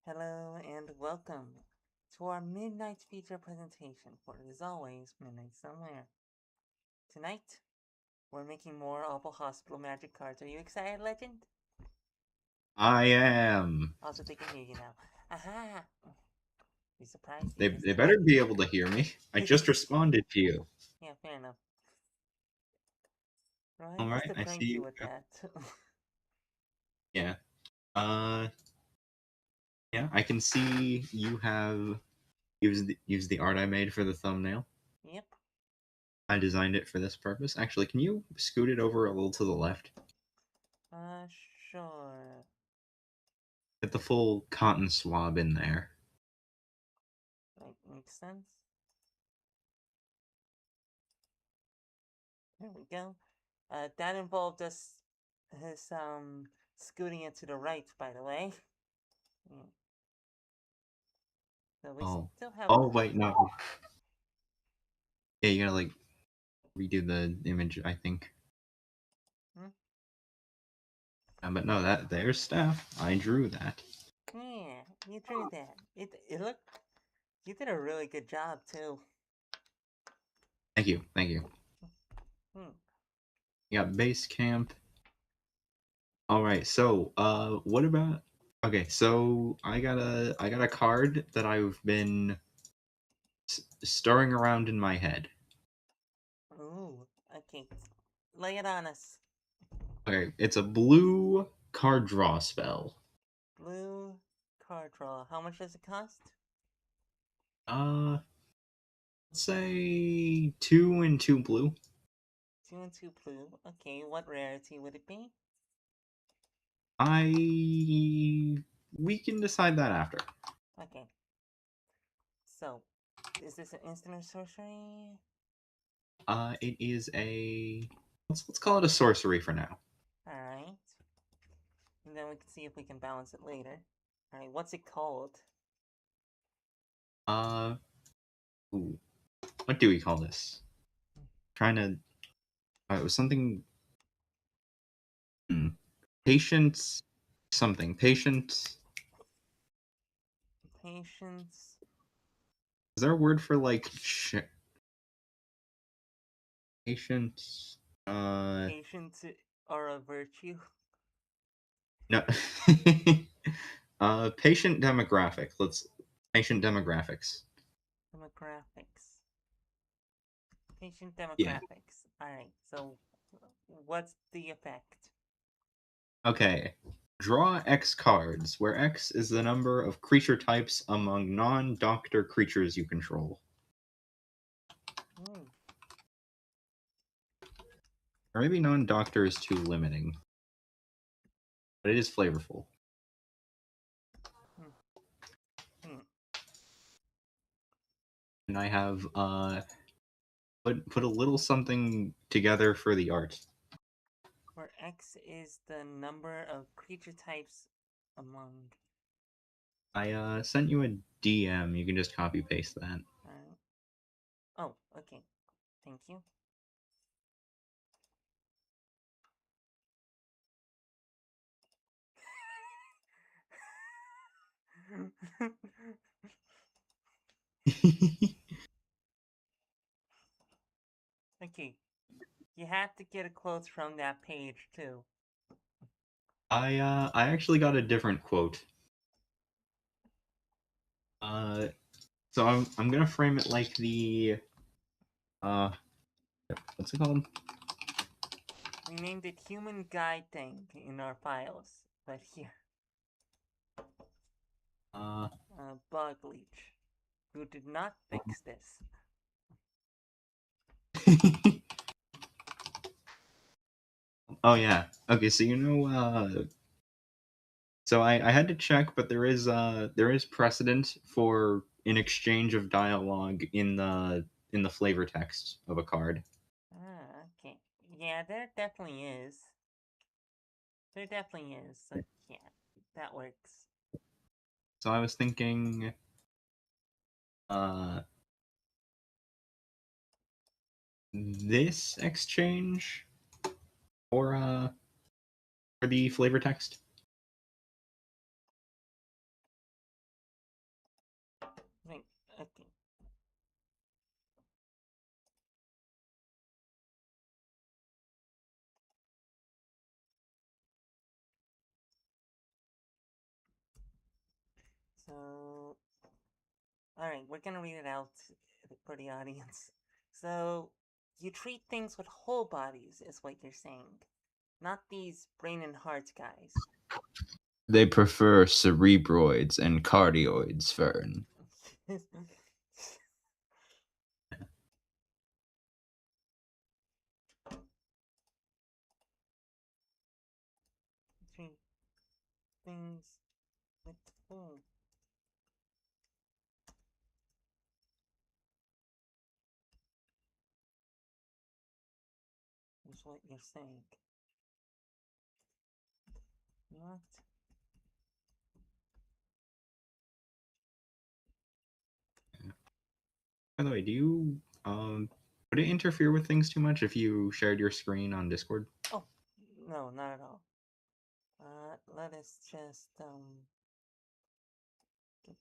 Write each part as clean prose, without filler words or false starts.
Hello and welcome to our midnight feature presentation for It Is Always Midnight Somewhere. Tonight, we're making more Awful Hospital magic cards. Are you excited, Legend? I am. Also, they can hear you now. Aha! Be surprised if They you better be able to hear me. I just responded to you. Yeah, fair enough. Right, All just right, to I see prank you you. with that. Yeah. Uh. Yeah, I can see you have used the art I made for the thumbnail. Yep. I designed it for this purpose. Actually, can you scoot it over a little to the left? Uh, sure. Get the full cotton swab in there. Right, makes sense. There we go. That involved scooting it to the right, by the way. Yeah. So we Oh. still have. Oh wait, no. Yeah, you gotta like redo the image. I think. Hmm? But no, there's Steph. I drew that. Yeah, you drew that. It looked. You did a really good job too. Thank you. Thank you. Hmm. You got base camp. All right. So, what about? Okay, so I got a card that I've been stirring around in my head. Ooh. Okay. Lay it on us. Okay, it's a blue card draw spell. Blue card draw. How much does it cost? Uh, let's say 2 and 2 blue. 2 and 2 blue. Okay. What rarity would it be? I we can decide that after. Okay. So, is this an instant or sorcery? It is a let's call it a sorcery for now. All right. And then we can see if we can balance it later. All right. What's it called? Uh, ooh, what do we call this? Trying to. It was something. Hmm, patience. Something patient. Patience. Is there a word for like patient? Patience are a virtue. No. Patient demographic. Let's patient demographics. Demographics. Patient Yeah. demographics. Alright, so what's the effect? Okay. Draw X cards, where X is the number of creature types among non-doctor creatures you control. Hmm. Or maybe non-doctor is too limiting, but it is flavorful. Hmm. Hmm. And I have put a little something together for the art. Where X is the number of creature types among. I sent you a DM. You can just copy paste that. Alright. Oh, okay. Thank you. Okay, you have to get a quote from that page too. I actually got a different quote. Uh, so I'm gonna frame it like the uh what's it called? We named it Human Guide Thing in our files, but here, Uh, Bug Leech, who did not fix this. oh yeah. Okay, so so I had to check, but there is precedent for an exchange of dialogue in the flavor text of a card. Okay. Yeah, there definitely is. There definitely is. So, yeah, that works. So I was thinking uh this exchange for for the flavor text. Right. Okay. So, all right, we're gonna read it out for the audience. So, you treat things with whole bodies, is what you're saying, not these brain and heart guys. They prefer cerebroids and cardioids, Fern. Treat things with whole is what you're saying. Not By the way, do you would it interfere with things too much if you shared your screen on Discord? oh no, not at all. Let us just get,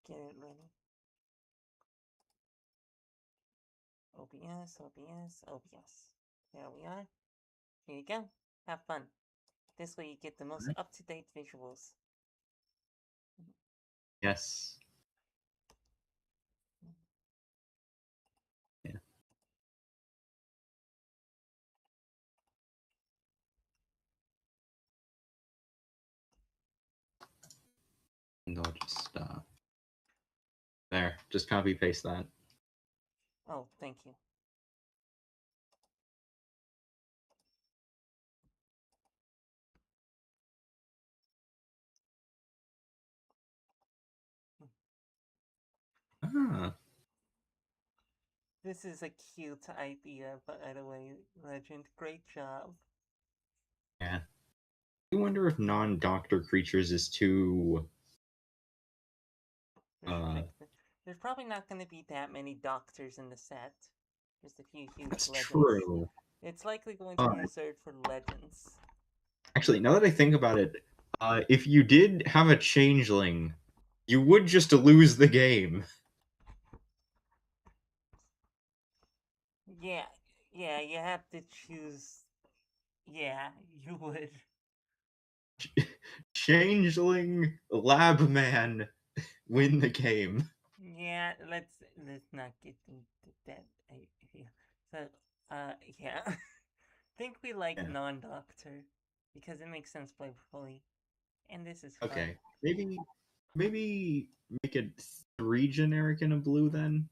get it ready. OBS, OBS, OBS. There we are. Here you go. Have fun. This way you get the most up-to-date visuals. Yes. Yeah. And I'll just there. Just copy paste that. Oh, thank you. Ah. This is a cute idea, by the way, Legend. Great job. Yeah. I wonder if non-doctor creatures is too uh Restricted. There's probably not going to be that many doctors in the set. Just a few huge that's legends. true. It's likely going to be reserved for legends. Actually, now that I think about it, if you did have a changeling, you would just lose the game. Yeah, yeah, you have to choose. Yeah, you would. Changeling lab man win the game. Yeah, let's not get into that idea. So, yeah, think we like Yeah. non-doctor because it makes sense playfully, and this is fun. Okay. Maybe make it 3 generic and a blue then.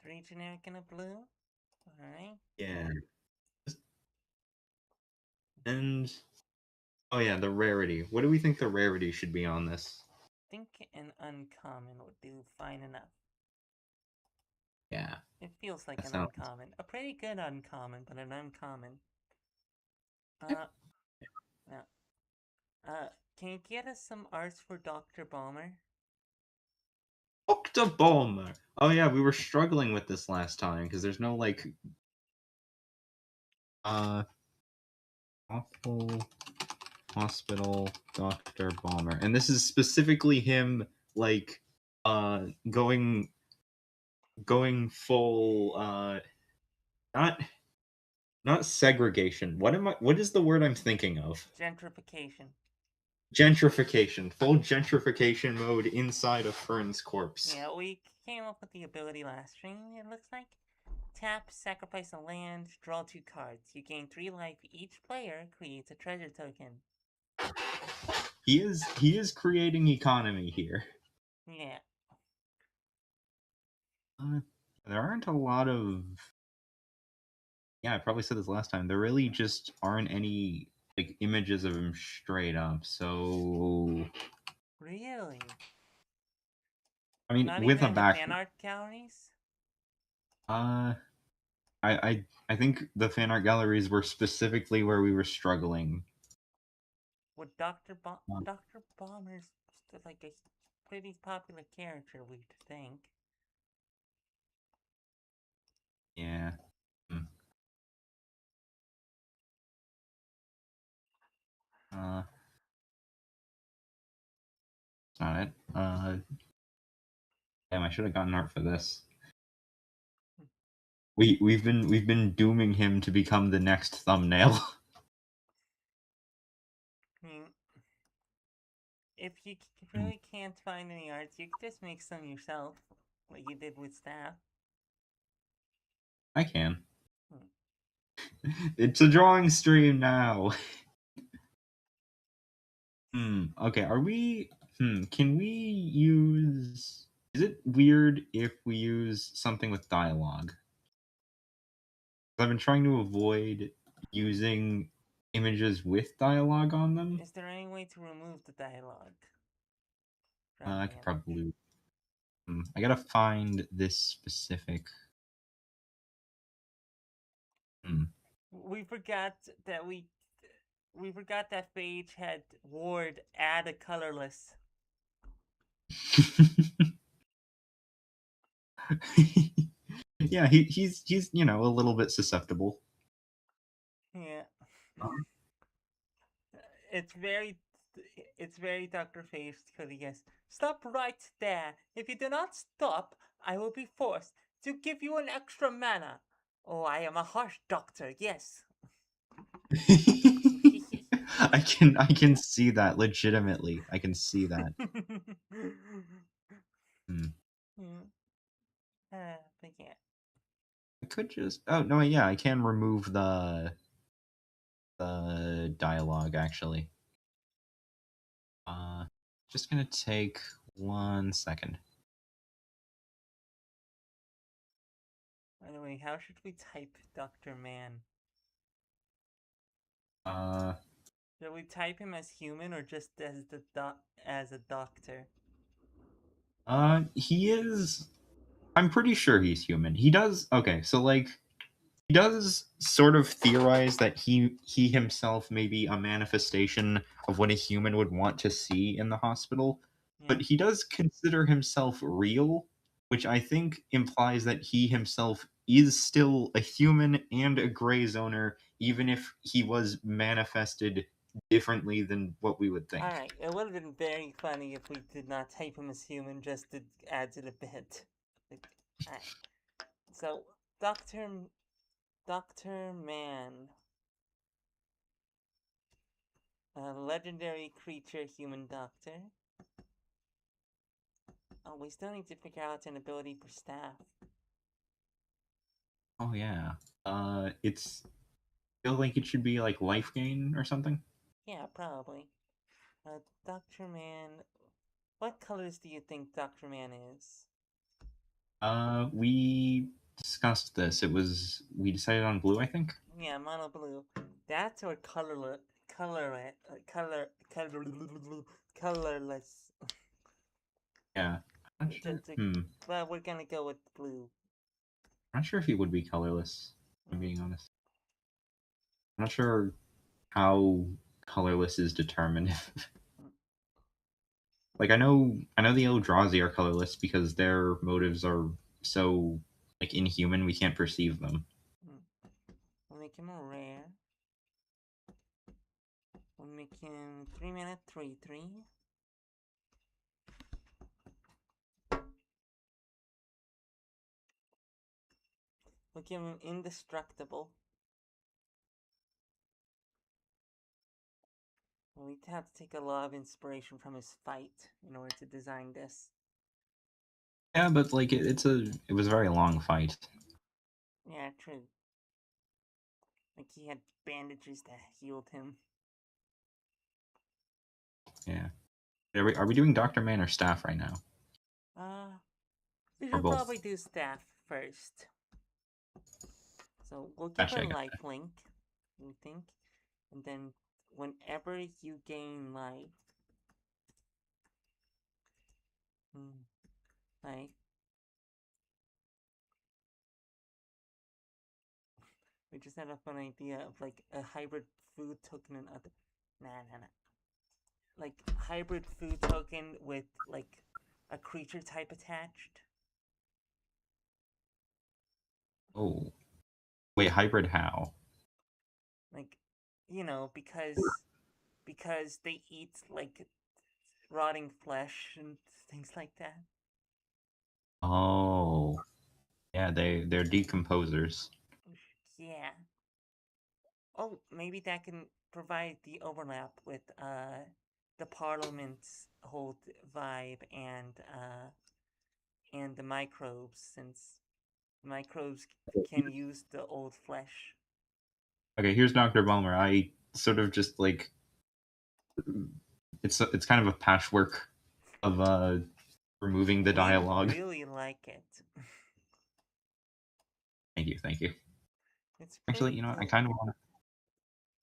3 generic and a blue. All right. Yeah. And oh yeah, the rarity. What do we think the rarity should be on this? Think an uncommon would do fine enough. Yeah. It feels like That an sounds uncommon, a pretty good uncommon, but an uncommon. Uh, now, can you get us some arts for Dr. Balmer? Octobomber. Oh yeah, we were struggling with this last time because there's no like uh awful hospital Dr. Bomber. And this is specifically him like going full not not segregation. What is the word I'm thinking of? Gentrification. Gentrification. Full gentrification mode inside of Fern's corpse. Yeah, we came up with the ability last stream, it looks like. Tap, sacrifice a land, draw 2 cards. You gain 3 life. Each player creates a treasure token. He is creating economy here. Yeah. Uh, there aren't a lot of yeah, I probably said this last time. There really just aren't any like images of him straight up. So Really? I mean, Not with even a in the back, fan art galleries? uh, I think the fan art galleries were specifically where we were struggling. Would Dr. Bomber's like a pretty popular character, we'd think. Yeah. Hmm. Uh, that's not it. Damn, I should have gotten art for this. We've been dooming him to become the next thumbnail. I mean, if you really can't find any arts, you could just make some yourself, like you did with staff. I can. Hmm. It's a drawing stream now. Okay, are we can we use is it weird if we use something with dialogue? I've been trying to avoid using images with dialogue on them. Is there any way to remove the dialogue from I the could image? probably I gotta find this specific hmm. We forgot that we forgot that Phage had Ward add a colorless. Yeah, he's a little bit susceptible. Yeah, Uh, it's very it's very Dr. Phage because he goes, "Stop right there. If you do not stop, I will be forced to give you an extra mana. Oh, I am a harsh doctor. Yes." I can see that legitimately. I can see that. Hmm. Hmm. But yeah. I could just oh no yeah I can remove the dialogue actually. Uh, just gonna take 1 second. By the way, how should we type Dr. Man? Uh, Should we type him as human or just as as a doctor? he is. I'm pretty sure he's human. He does okay. So like he does sort of theorize that he himself may be a manifestation of what a human would want to see in the hospital, Yeah. but he does consider himself real, which I think implies that he himself is still a human and a gray zoner, even if he was manifested differently than what we would think. Alright, it would have been very funny if we did not type him as human just to add to the bit. Alright, so Doctor Doctor Man, a legendary creature, human doctor. Oh, we still need to figure out an ability for staff. Oh yeah. It's feel like it should be like life gain or something. Yeah, probably. Doctor Man. What colors do you think Doctor Man is? We discussed this. We decided on blue, I think. Yeah, mono blue. That's or colorless. Yeah. I'm not sure. Just to, Hmm. well, we're gonna go with blue. I'm not sure if he would be colorless. If I'm Mm, being honest. I'm not sure how colorless is determined. mm, Like I know the Eldrazi are colorless because their motives are so like inhuman we can't perceive them. mm. We'll make him a rare. We'll make him 3 mana 3/3. We'll give him indestructible. We'd have to take a lot of inspiration from his fight in order to design this. Yeah, but like it was a very long fight. Yeah, true. Like he had bandages that healed him. Yeah. Are we doing Doctor Man or Staff right now? Uh, we Or should both? probably do staff first. So we'll give her Gotcha, life gotcha. link, we think. And then whenever you gain life, like we just had a fun idea of like a hybrid food token and other. Nah. Like hybrid food token with like a creature type attached. Oh. Wait, hybrid how? Like, because they eat like rotting flesh and things like that. Oh, yeah, they're decomposers. Yeah. Oh, maybe that can provide the overlap with the Parliament's whole vibe and the microbes, since microbes can use the old flesh. Okay, here's Dr. Bulmer. I sort of just like it's kind of a patchwork of removing the We dialogue. really like it. Thank you, thank you. It's Actually, pretty you know what? I good. kind of want to.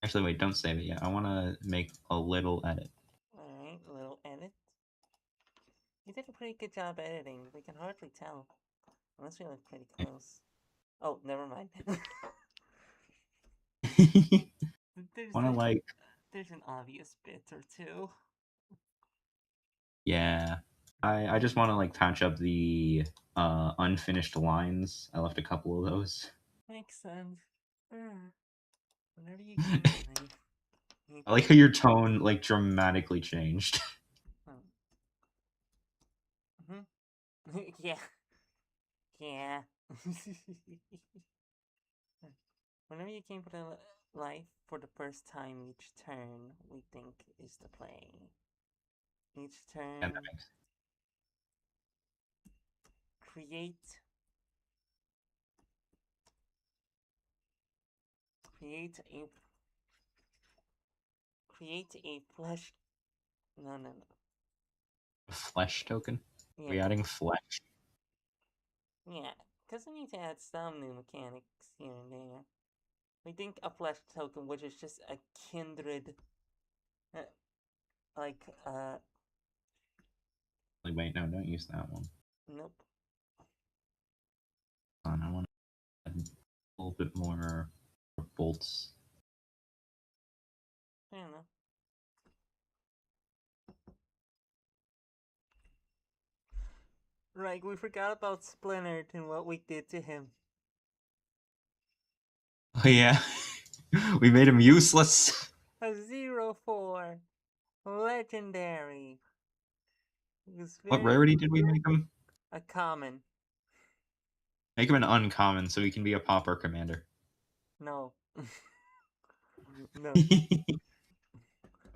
Actually, wait, don't save it yet. I want to make a little edit. Alright, a little edit. You did a pretty good job editing. We can hardly tell. Unless we look pretty close. Oh, never mind. there's, Want to there's, like, there's an obvious bit or two. yeah. I just want to like patch up the unfinished lines. I left a couple of those. Makes sense. Whenever you came to life, you I like how think. your tone like dramatically changed. Oh. Yeah. Yeah. Whenever you came to life for the first time, each turn we think is the play. Each Yeah, that turn, makes create create a create a flesh. No, no, no. a flesh token. Are Yeah, we adding flesh? yeah. Because we need to add some new mechanics here and there. We think a flesh token, which is just a kindred, uh, like, Like, wait, no, don't use that one. nope. I want to add a little bit more bolts. I don't know. Right, we forgot about Splinter and what we did to him. Oh yeah, we made him useless. A 0-4. Legendary. It was What very. rarity did we make him? A common. Make him an uncommon so he can be a pauper commander. No. No.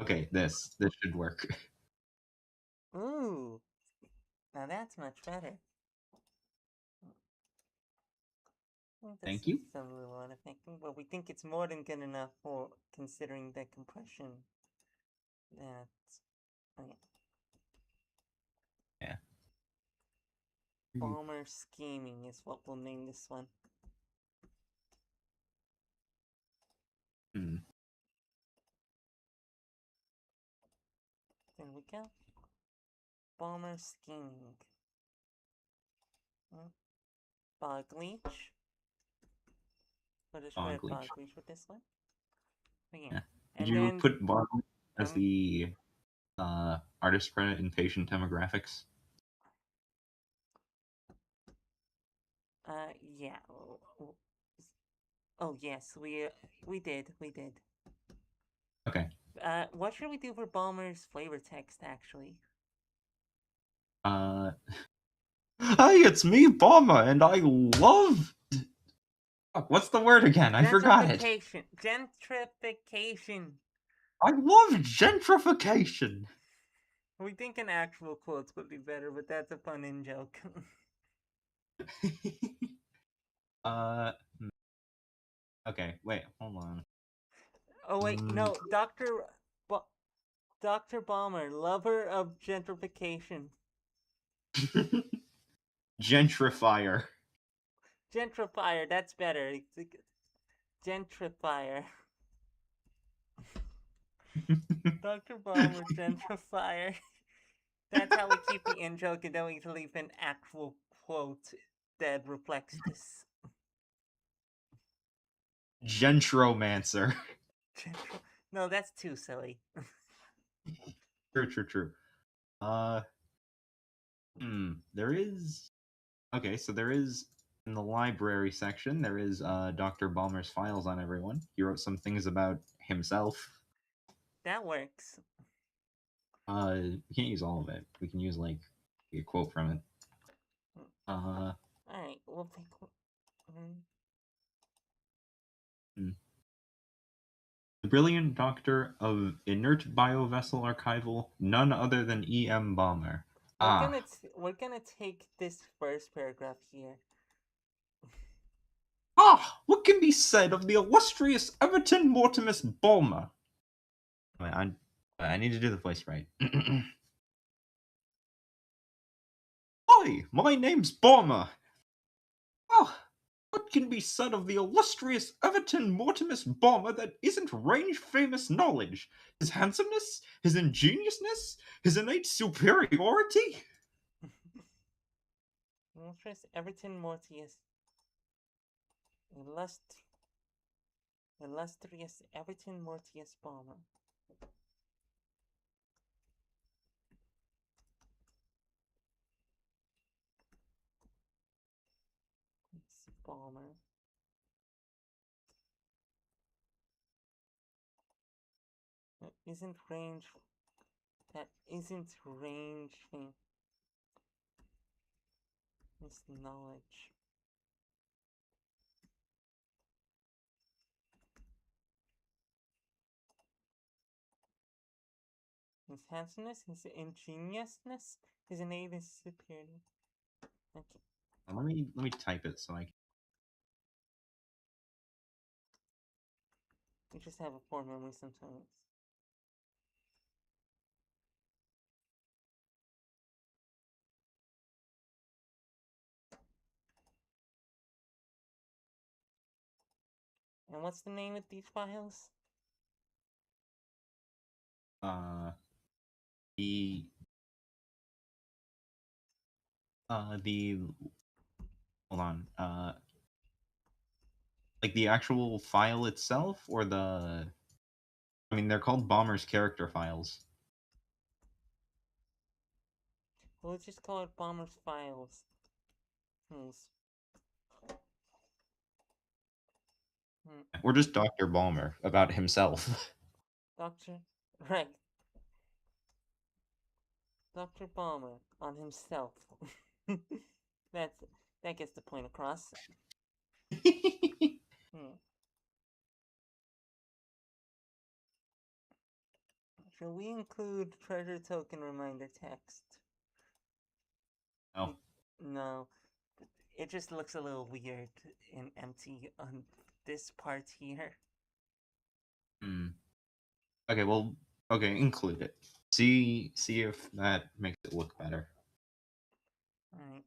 Okay, this should work. Ooh. Now that's much better. This Thank is you. some little unaffecting, but we think it's more than good enough for considering the compression. That. Okay. Yeah. Bomber scheming is what we'll name this one. Hmm. There we go. Bomber scheming. Bog leech. We'll just Bog put bog leech. leech with this one. Yeah. Yeah. Did And you then put bog leech as um the artist credit in patient demographics? yeah. Oh yes, we did. Okay. What should we do for Balmer's flavor text actually? Uh, Hey, it's me, Bomber, and I love. Fuck, what's the word again? I forgot it. Gentrification. Gentrification. I love gentrification. We think an actual quotes would be better, but that's a fun in joke. uh, hmm, okay, wait, hold on. Oh wait, no, Dr. Balmer, lover of gentrification. Gentrifier. Gentrifier, that's better. Gentrifier. Dr. Balmer, gentrifier. That's how we keep the in joke, and then we leave an actual quote that reflects this. Gentromancer. No, that's too silly. True, true, true. Uh, there is. Okay, so there is in the library section. There is Dr. Balmer's files on everyone. He wrote some things about himself. That works. We can't use all of it. We can use like a quote from it. Alright, we'll pick. Hmm. The brilliant doctor of inert biovessel archival, none other than E.M. Balmer. Ah. We're gonna take this first paragraph here. Ah, what can be said of the illustrious Everton Mortimus Balmer? Wait, I need to do the voice right. Hi, my name's Balmer. Ah, what can be said of the illustrious Everton Mortimus Balmer that isn't range-famous knowledge? His handsomeness? His ingeniousness? His innate superiority? Illustrious Everton Mortius. Illustrious Everton Mortius Balmer. It's Balmer. That isn't range. That isn't range thing. It's knowledge. His handsomeness, his ingeniousness, his innate superiority. Okay. Let me type it so I can. We just have a poor memory sometimes. And what's the name of these files? Uh, the the hold on. Like the actual file itself, or the. I mean, they're called Bomber's character files. We'll just call it Bomber's Files. Hmm. Or just Dr. Balmer about himself. Doctor. Right. Dr. Balmer on himself. That's that gets the point across. Hmm. Shall we include treasure token reminder text? Oh. No. It just looks a little weird and empty on this part here. Hmm. Okay, well, okay, include it. See if that makes it look better. Alright.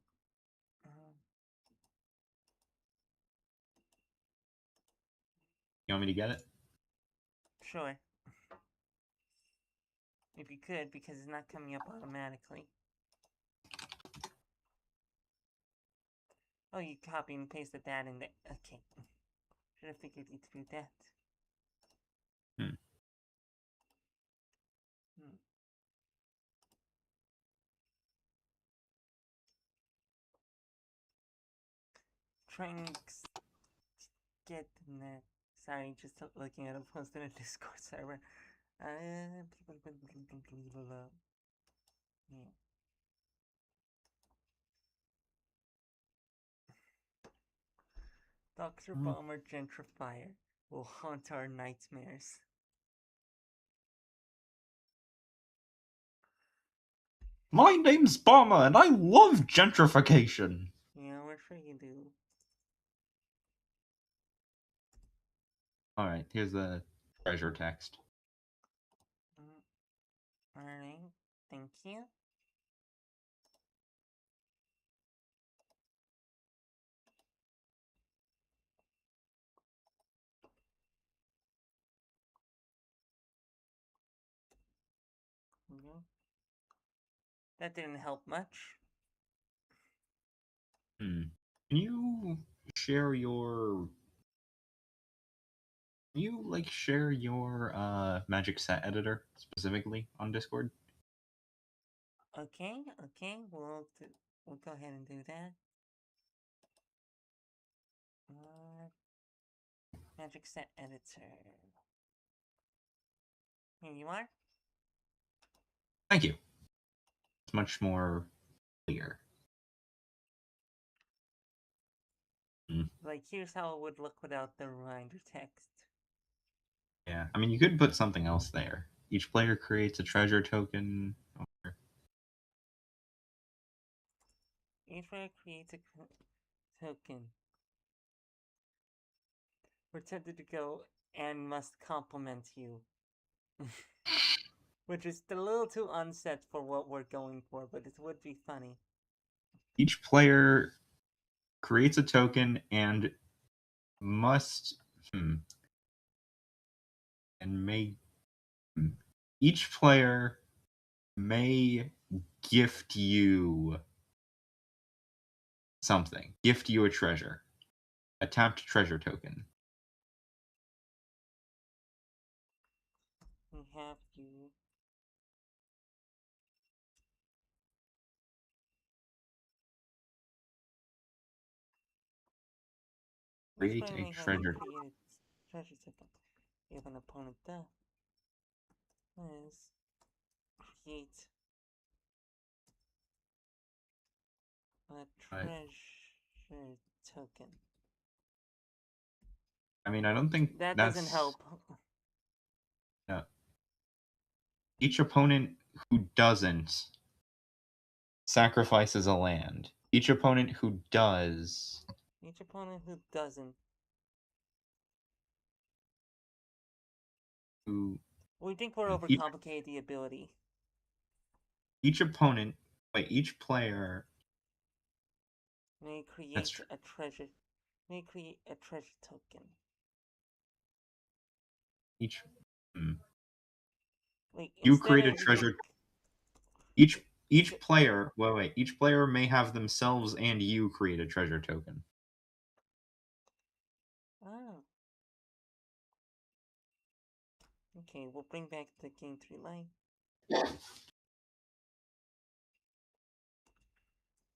You want me to get it? Sure. If you could, because it's not coming up automatically. Oh, you copy and pasted that in there. Okay. Should have figured you'd do that. Hmm. Hmm. Trying to get net. Sorry, just looking at a post in a Discord server. Yeah. Dr. Balmer Gentrifier will haunt our nightmares. My name's Balmer, and I love gentrification. Yeah, we're sure you do. Alright, here's the treasure text. Alright, thank you. That didn't help much. Hmm. Can you share your share your magic set editor specifically on Discord? Okay, we'll go ahead and do that. Magic set editor. Here you are. Thank you. It's much more clear. Mm. Like, here's how it would look without the reminder text. Yeah, I mean, you could put something else there. Each player creates a treasure token. Each player creates a token. We're tempted to go and must compliment you. Which is a little too unset for what we're going for, but it would be funny. Each player creates a token and must and may each player may gift you something. Gift you a treasure. A tapped treasure token. We have you. Each Create player a may have you treasure. create a treasure token. If an opponent does, create a But, treasure token. I mean, I don't think That doesn't that's help. no. Each opponent who doesn't sacrifices a land. Each opponent who does Each opponent who doesn't. who We think we're each overcomplicating the ability. each opponent each player May that's create true. a treasure. May create a treasure token. Each hmm. Like You instead create a of we can treasure each instead. each player each player may have themselves and you create a treasure token. Oh, okay. We'll bring back the game 3 line.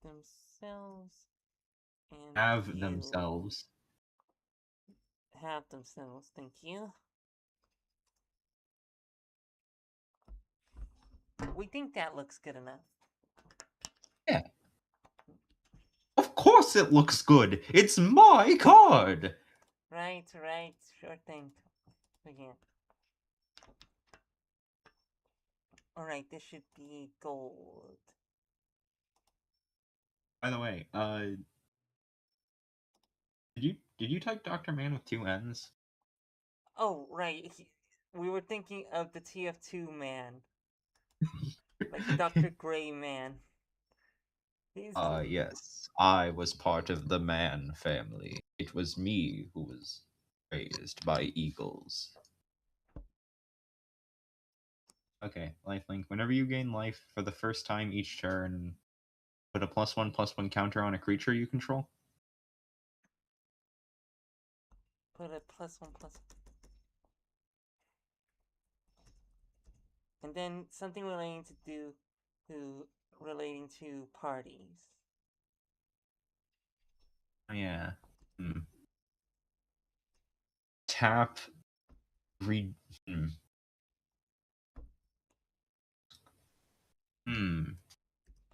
Themselves and Have you themselves. have themselves. Thank you. We think that looks good enough. Yeah. Of course it looks good. It's my card. Right, right. Sure thing. Again. Alright, this should be gold. By the way, did you type Dr. Man with two N's? Oh, right. We were thinking of the TF2 man. Like Dr. Gray man. He's. Yes. I was part of the man family. It was me who was raised by eagles. Okay, lifelink. Whenever you gain life for the first time each turn, put a +1/+1 counter on a creature you control. Put a +1/+. And then something relating to parties. Oh, yeah. Tap. Read. Hmm.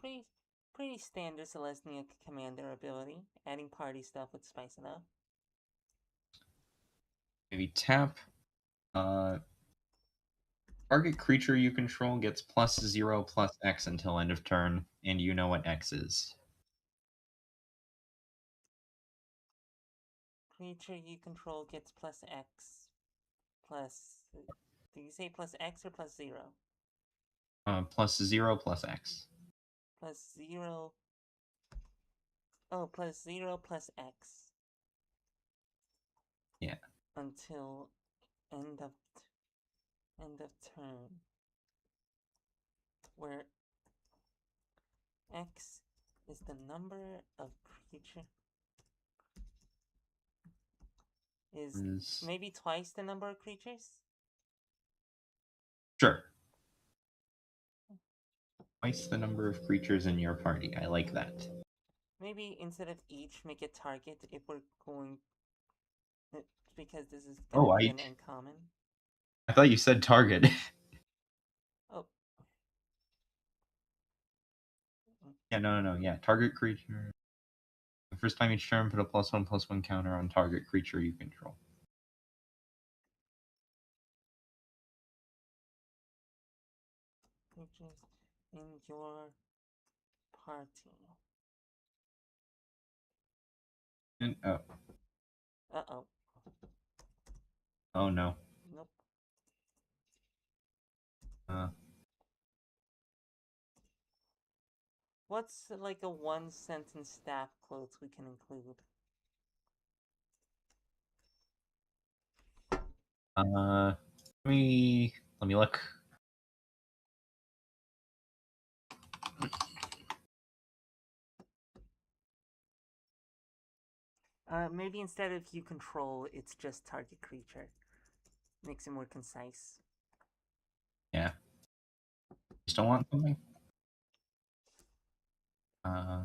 Pretty pretty standard Celestia commander ability. Adding party stuff would spice it up. Maybe tap. Uh. Target creature you control gets +0/+X until end of turn, and you know what X is. Creature you control gets +X. Plus. Did you say +X or +0? +0/+X. +0. Oh, +0/+X. Yeah. Until end of end of turn. Where X is the number of creature is Is maybe twice the number of creatures? sure. Twice the number of creatures in your party. I like that. Maybe instead of each, make it target if we're going. Because this is gonna Oh, be I an uncommon. I thought you said target. Oh. Yeah, no. Yeah, target creature. The first time each turn, put a +1/+1 counter on target creature you control. Creatures in your party. And Uh-oh. oh no. Nope. Uh, What's like a one-sentence staff quote we can include? let me look. Maybe instead of you control, it's just target creature. Makes it more concise. Yeah. You still want something? Uh,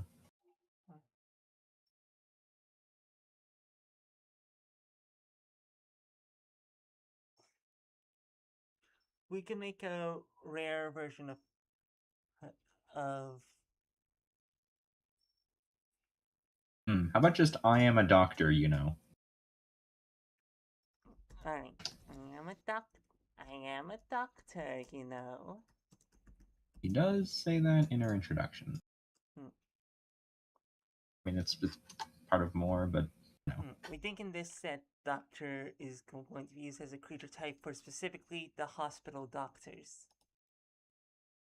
We can make a rare version of How about just I am a doctor, you know? Alright. I am a doctor. I am a doctor, you know. He does say that in her introduction. Hmm. I mean, it's part of more, but you know. We think in this set, Doctor is going to be used as a creature type for specifically the hospital doctors.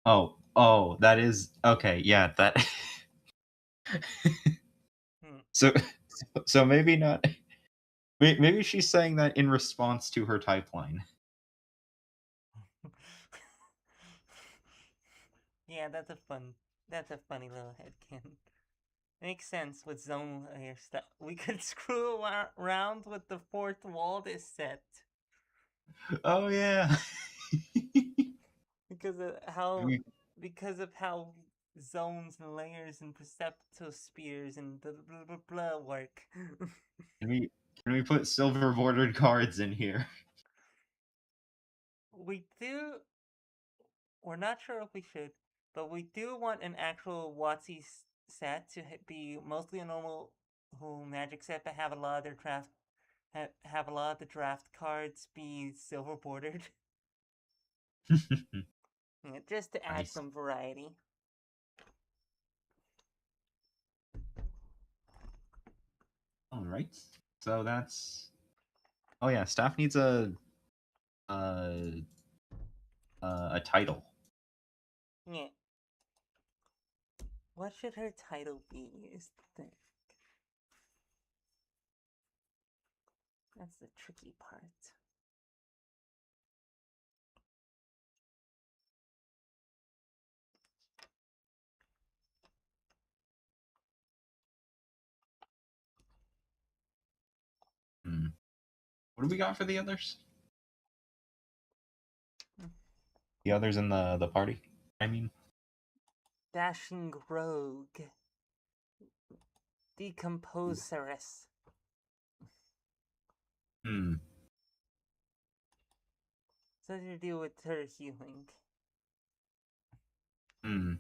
Oh, that is okay. Yeah, that. so, so maybe not. Maybe she's saying that in response to her type line. Yeah, that's a funny little headcanon. Makes sense with zone layer stuff. We could screw around with the fourth wall this set. Oh yeah. because of how zones and layers and percepto spheres and blah blah blah, blah work. Can we put silver bordered cards in here? we do. We're not sure if we should, but we do want an actual WotC set to be mostly a normal Magic set, but have a lot of their draft have a lot of the draft cards be silver bordered. Yeah, just to add Nice. some variety. All right. So that's. Oh yeah, staff needs uh, a title. Yeah. What should her title be? Is the thing. That's the tricky part. What do we got for the others? Hmm. The others in the party. I mean, Dashing Rogue. Decomposeress. hmm. Something to do with her healing. Hmm.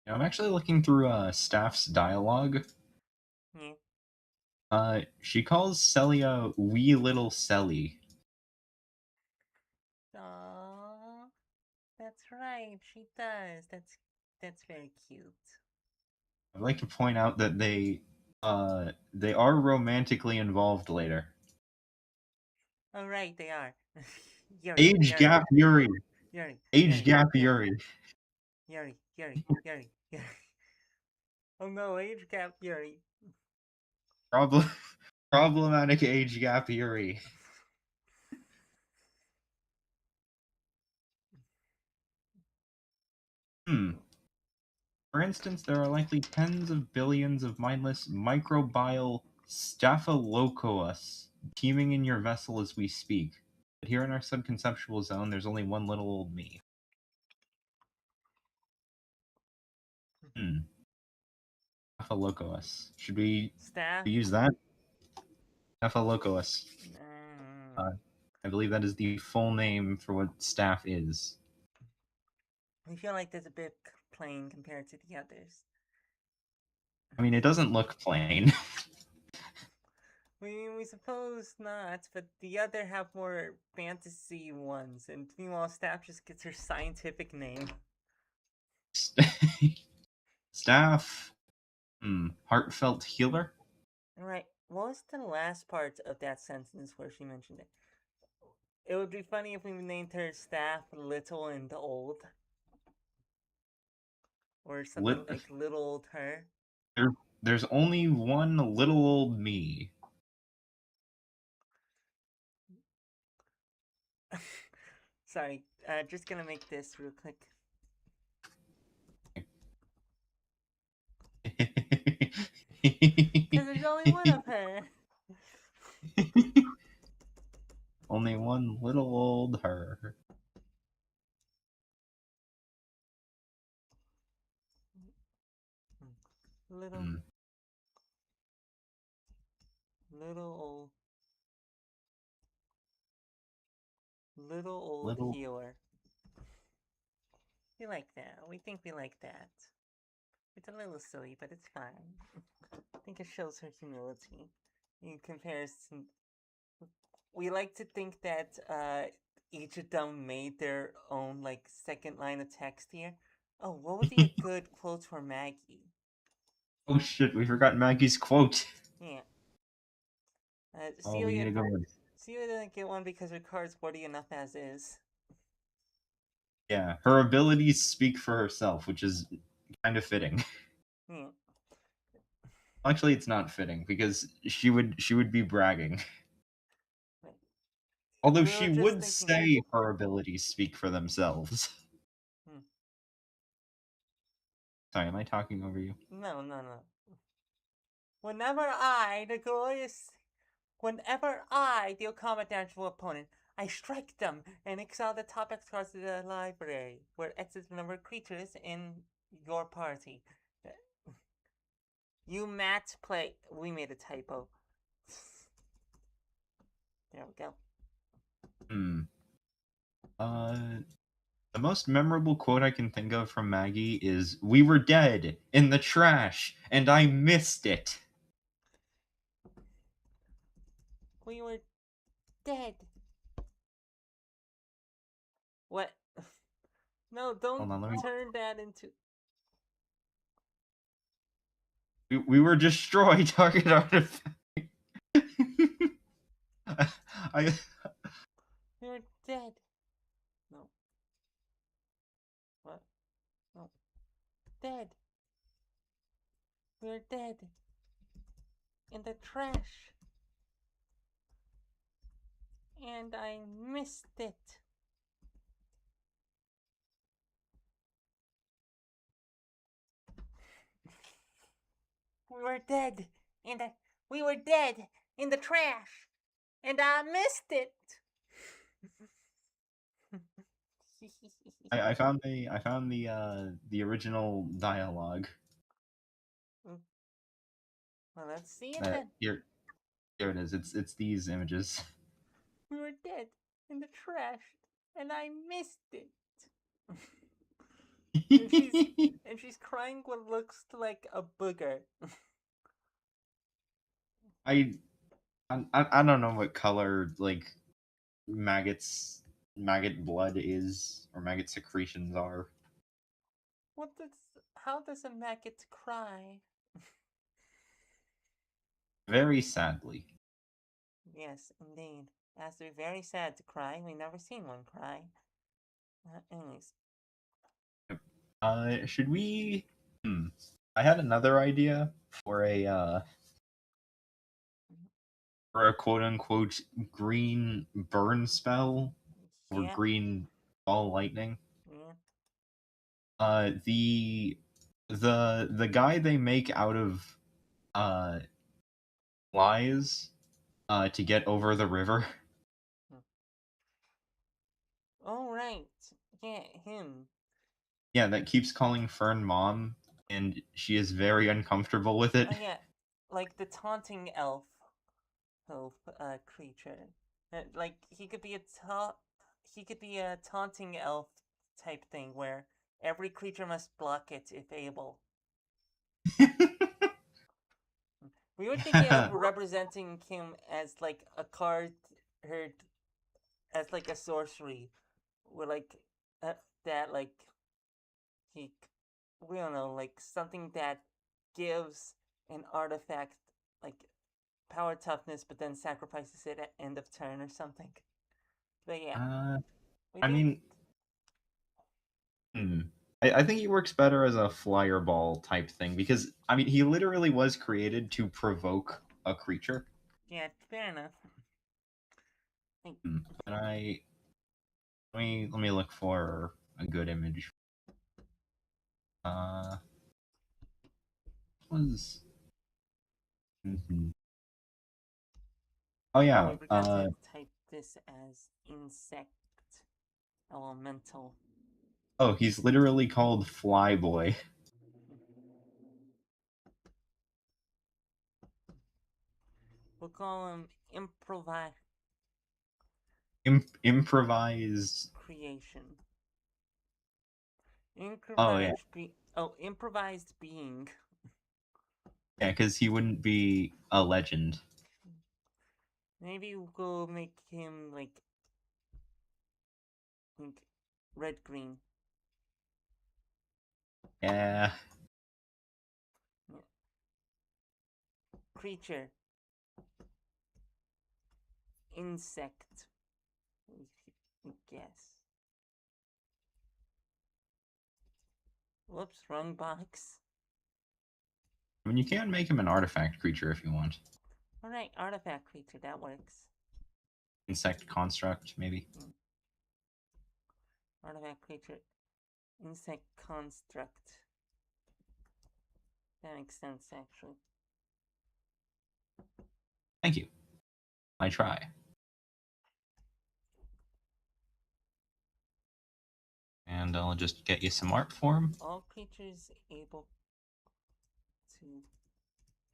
Yeah, I'm actually looking through staff's dialogue. Yeah. She calls Celia wee little Celly. Aww. That's right, she does. That's very cute. I'd like to point out that they are romantically involved later. Oh right, they are. Yuri, Age Yuri, gap Yuri. Yuri, Age Yuri, gap Yuri, Yuri. Yuri, Yuri, Yuri, Yuri. Oh no, age gap Yuri. Problem problematic age gap Yuri. For instance, there are likely tens of billions of mindless microbial staphylococcus teeming in your vessel as we speak. But here in our subconceptual zone, there's only one little old me. Staphylococcus. Should we Staff? use that? Staphylococcus. Mm. Uh, I believe that is the full name for what staph is. I feel like that's a bit plain compared to the others. I mean, it doesn't look plain. We suppose not, but the other have more fantasy ones, and meanwhile, Staff just gets her scientific name. Staph. Heartfelt healer? Alright, what was the last part of that sentence where she mentioned it? It would be funny if we named her Staff Little and Old. Or something Lit- like Little Old Her. there's only one little old me. Sorry, just gonna make this real quick. Because there's only one of her. Only one little old her. Little, Hmm. little old Little. healer. We like that. We think we like that. It's a little silly, but it's fine. I think it shows her humility in comparison. We like to think that each of them made their own like second line of text here. Oh, what would be a good quote for Maggie? Oh shit, we forgot Maggie's quote. Yeah. Oh, we need to go in. Celia didn't get one because her card's wordy enough as is. Yeah, her abilities speak for herself, which is kind of fitting. Yeah. Actually, it's not fitting because she would be bragging. Right. Although We were she just would thinking. say her abilities speak for themselves. Hmm. Sorry, am I talking over you? No, no, no. Whenever I, the glorious. Whenever I deal combat damage to an opponent, I strike them and exile the top X cards to the library, where X is the number of creatures in your party. You Matt play. We made a typo. There we go. Hmm. The most memorable quote I can think of from Maggie is, "We were dead in the trash, and I missed it." We were dead. What? No, don't Hold on, let me. turn that into. We were destroyed. Target artifact. I We were dead. No. What? No. Dead. We were dead. In the trash. And I missed it. We were dead in the we were dead in the trash, and I missed it. I found the original dialogue. Well, let's see it That then. here it is. It's these images. We were dead in the trash, and I missed it. and she's and she's crying what looks like a booger. I, I don't know what color like maggot blood is or maggot secretions are. What does How does a maggot cry? Very sadly. Yes, indeed. It has to be very sad to cry. We never seen one cry. Anyways, Should we? I had another idea for a quote unquote green burn spell or yeah, green ball lightning. yeah. The guy they make out of uh flies to get over the river. All right. Yeah, him. Yeah, that keeps calling Fern mom. and she is very uncomfortable with it. Oh yeah, like the taunting elf creature. Like he could be a taunting elf type thing where every creature must block it if able. We were thinking of representing him as like a card, her as like a sorcery, where like uh, that like he, we don't know, like something that gives an artifact like power toughness, but then sacrifices it at end of turn or something. But yeah, uh, we I think mean, hmm. I think he works better as a flyer ball type thing because I mean he literally was created to provoke a creature. yeah, fair enough. Like, But I let me look for a good image. Uh, was mhm. Oh oh, yeah. we forgot to type this as insect elemental. Oh, he's literally called Flyboy. We'll call him Improvise. creation. Oh yeah, Improvised being. yeah, because he wouldn't be a legend. Maybe we'll make him like red green. Yeah, Yeah. Creature. Insect. We guess. Whoops, wrong box. I mean you can make him an artifact creature if you want. Alright, artifact creature, that works. Insect construct, maybe. Hmm. Artifact creature. Insect construct. That makes sense, actually. Thank you. I try. And I'll just get you some art for him. All creatures able to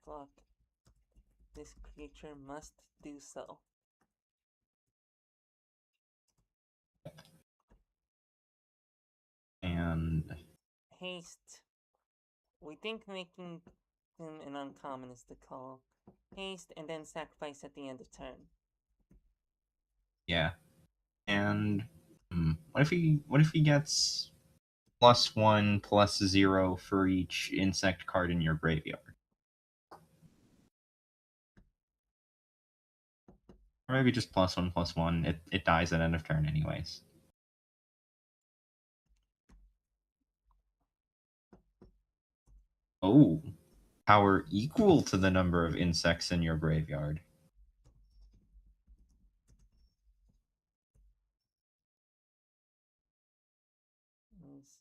block this creature must do so. And Haste. We think making him an uncommon is the call. Haste and then sacrifice at the end of turn. yeah. And what if he gets +1 +0 for each insect card in your graveyard? Or maybe just +1 +1. It dies at end of turn anyways. Oh, power equal to the number of insects in your graveyard. Is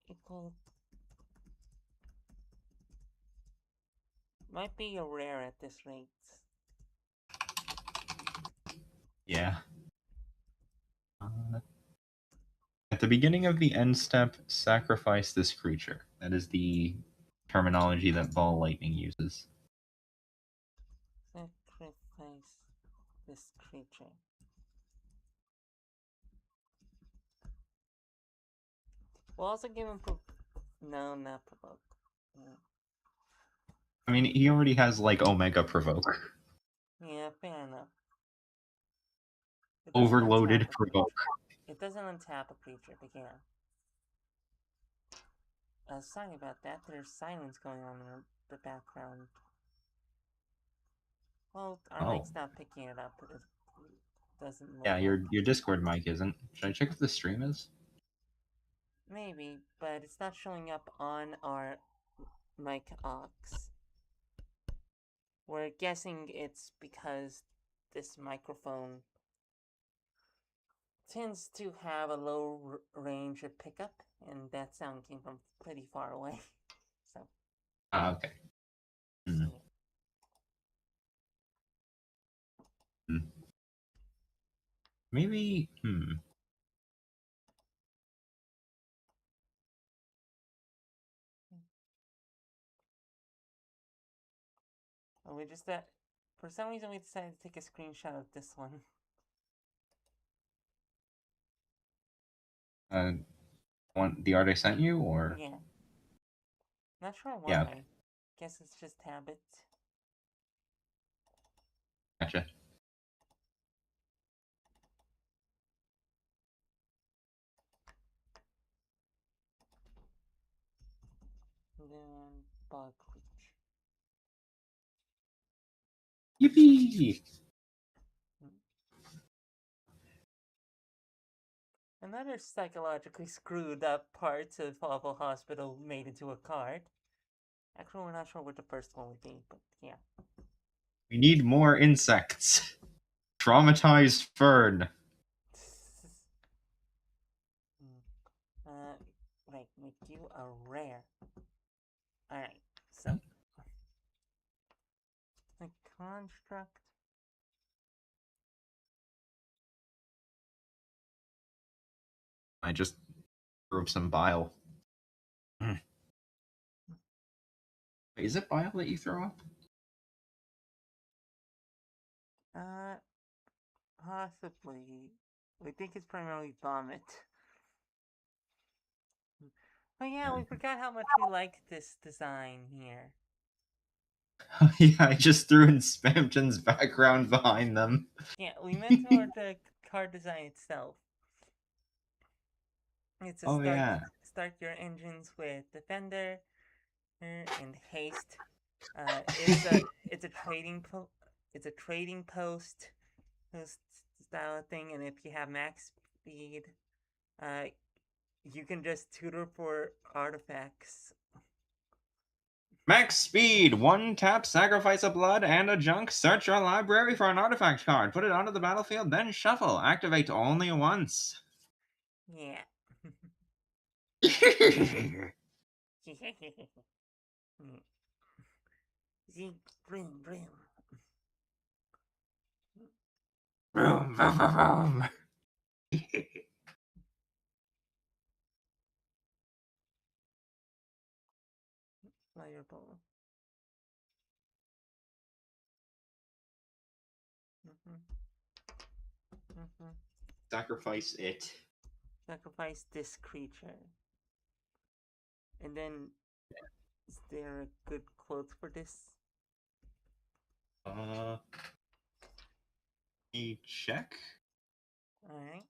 equal. Might be a rare at this rate. Yeah. Uh, at the beginning of the end step, sacrifice this creature. That is the terminology that Ball Lightning uses. Sacrifice this creature. We'll also give him no, not provoke. Yeah. I mean, he already has like Omega Provoke. Yeah, fair enough. It doesn't untap Overloaded a creature. Provoke. It doesn't untap a creature, but yeah. Sorry about that. There's silence going on in the background. Well, our Oh. mic's not picking it up. It doesn't look Yeah, like. your Discord mic isn't. Should I check if the stream is? Maybe, but it's not showing up on our mic aux. We're guessing it's because this microphone tends to have a low range of pickup, and that sound came from pretty far away. So, Ah, okay. so Hmm. yeah. Hmm. Maybe. Well, we just for some reason we decided to take a screenshot of this one. The art I sent you, or Yeah, not sure yeah, okay, why. Guess it's just habit. gotcha. Then buckwheat. Yippee! Another psychologically screwed up parts of Awful Hospital made into a card. Actually, we're not sure what the first one would be, but yeah. We need more insects. Traumatized fern. Right, make you a rare. Alright, so the construct. I just threw up some bile. Wait, is it bile that you throw up? Uh, Possibly. We think it's primarily vomit. Oh yeah, we forgot how much we like this design here. Yeah, I just threw in Spamton's background behind them. Yeah, we meant more the card design itself. It's a Oh yeah. start your engines with Defender and Haste. It's a it's a trading post style thing, and if you have max speed, uh, you can just tutor for artifacts. Max speed, one tap, sacrifice a blood and a junk, search your library for an artifact card, put it onto the battlefield, then shuffle. Activate only once. Yeah. Zing, brim, brim. Vroom, vroom, vroom, vroom. Fireball. Mm-hmm. Mm-hmm. Sacrifice it. Sacrifice this creature. And then, is there a good quote for this? Uh, check. Alright.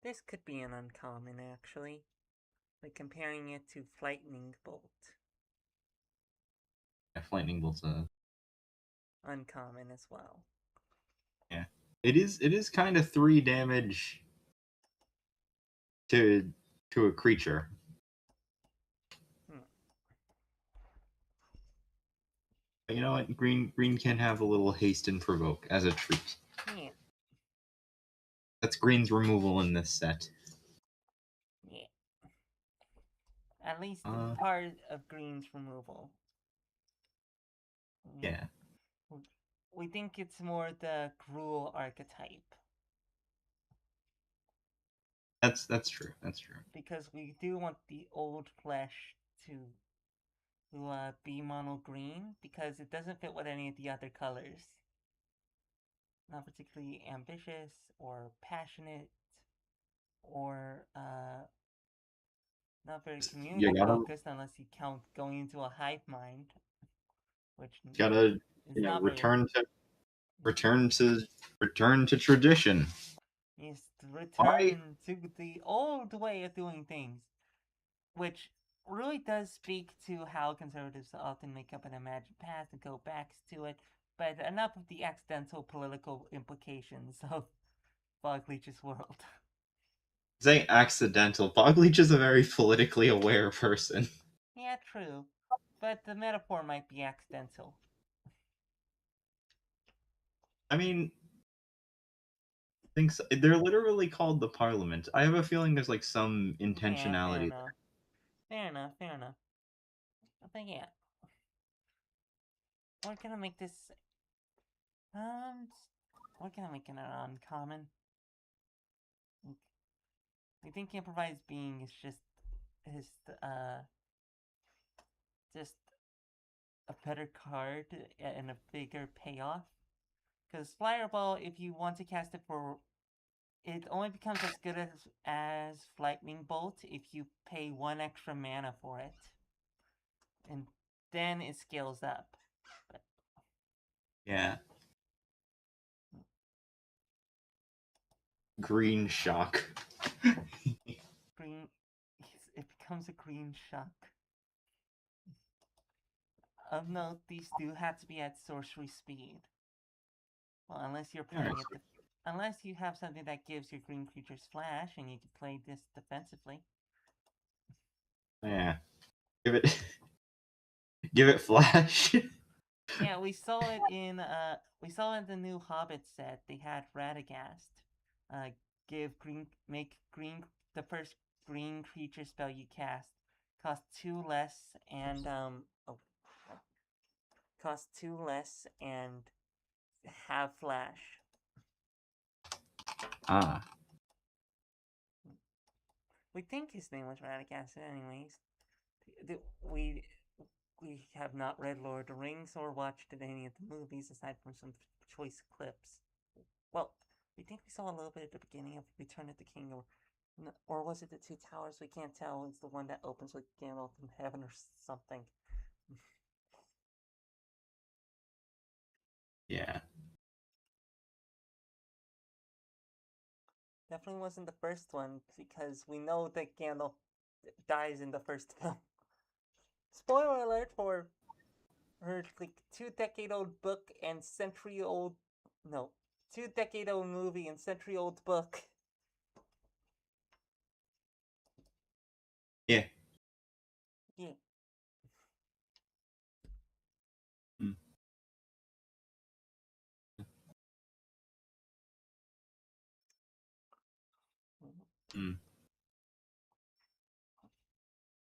This could be an uncommon, actually. Like comparing it to Lightning Bolt. If lightning bolt's Uncommon as well. yeah. It is kind of 3 damage to a creature. Hmm. But you know what? Green can have a little haste and provoke as a treat. Yeah. That's green's removal in this set. Yeah. At least Uh, part of Green's removal. yeah. We think it's more the Gruul archetype. That's true. That's true. Because we do want the old flesh to be mono green because it doesn't fit with any of the other colors. Not particularly ambitious or passionate or not very You community gotta focused unless you count going into a hive mind, which gotta is not very. return to return to return to tradition. Is Why? return to the old way of doing things, which really does speak to how conservatives often make up an imagined past and go back to it. But enough of the accidental political implications of Fogleach's world. Say accidental. Bogleach is a very politically aware person. Yeah, true. But the metaphor might be accidental. I mean, things they're literally called the Parliament. I have a feeling there's like some Yeah, fair intentionality enough. Fair enough, fair enough. But yeah. We're gonna make this um we're gonna make it an uncommon. We think improvised being is is just a better card and a bigger payoff. Because Fireball, if you want to cast it for, it only becomes as good as Lightning Bolt if you pay 1 extra mana for it, and then it scales up. But Yeah. Green shock. green, it becomes a green shock. Of note, these do have to be at sorcery speed. Well, unless you're playing it, unless you have something that gives your green creatures flash, and you can play this defensively. Yeah. Give it give it flash. Yeah, we saw it in the new Hobbit set. They had Radagast. Uh, make green the first green creature spell you cast cost 2 less and cost 2 less and have flash. Ah. We think his name was Radagast, anyways. We we have not read Lord of the Rings or watched any of the movies aside from some choice clips. Well, we think we saw a little bit at the beginning of Return of the King, or was it the Two Towers? We can't tell. It's the one that opens with Gandalf in heaven or something. Yeah. Definitely wasn't the first one because we know that Gandalf dies in the first film. Spoiler alert for her like 2 decade old book and century old, no, 2 decade old movie and century old book. Yeah. Yeah. Mm. Mm.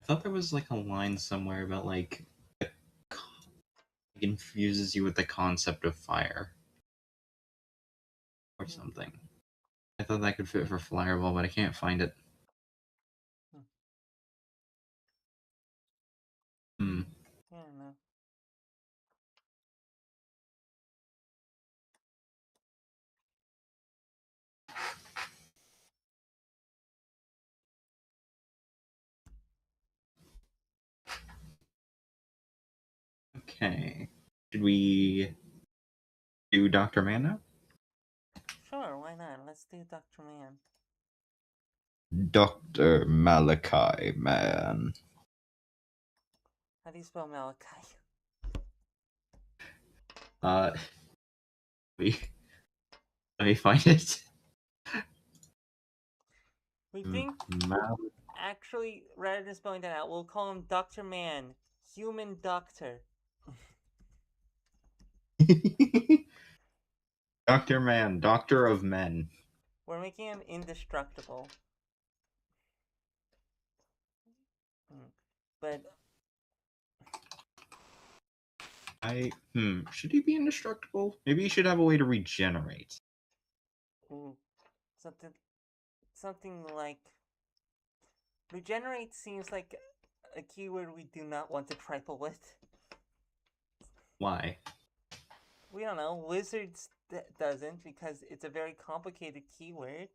I thought there was like a line somewhere about like it infuses you with the concept of fire or something. I thought that could fit for Fireball, but I can't find it. Hmm. Yeah, no. Okay. Should we do Dr. Man now? Sure, why not? Let's do Dr. Man. Dr. Malachi Man. How do you spell Malachi? Uh, we let me find it. We think, Mal- actually, rather than spelling that out, we'll call him Dr. Man, human doctor. Dr. Man, Doctor of Men. We're making him indestructible. But Should he be indestructible? Maybe he should have a way to regenerate. ooh, something something like regenerate seems like a keyword we do not want to trifle with. Why? We don't know. Wizards doesn't because it's a very complicated keyword.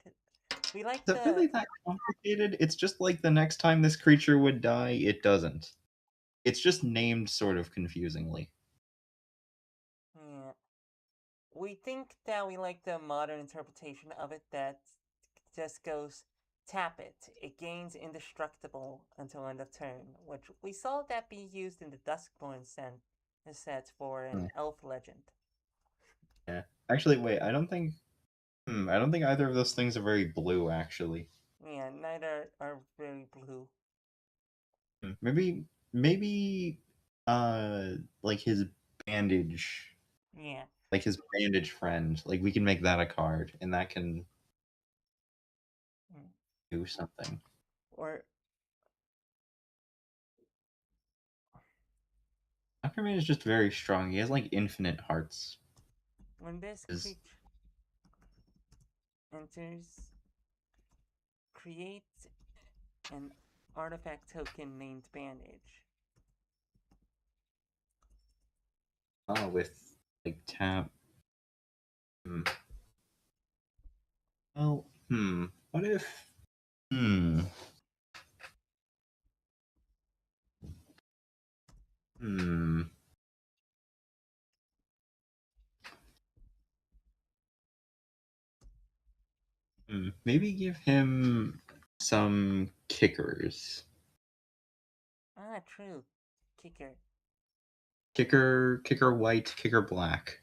We like Is it really that complicated? It's just like the next time this creature would die, it doesn't. It's just named sort of confusingly. Yeah. We think that we like the modern interpretation of it that just goes tap it. It gains indestructible until end of turn, which we saw that be used in the Duskborn set for an elf legend. Yeah. Actually, wait. I don't think. I don't think either of those things are very blue. Actually. Yeah, neither are very blue. Maybe. Like his bandage. Yeah. Like his bandage friend. Like we can make that a card, and that can Mm. do something. Or Dr. Man is just very strong. He has like infinite hearts. when this Is enters create an artifact token named Bandage. Oh, with like tap. Hmm. Well, What if? Hmm. Hmm. Maybe give him some kickers. Ah, true. Kicker. Kicker white, kicker black.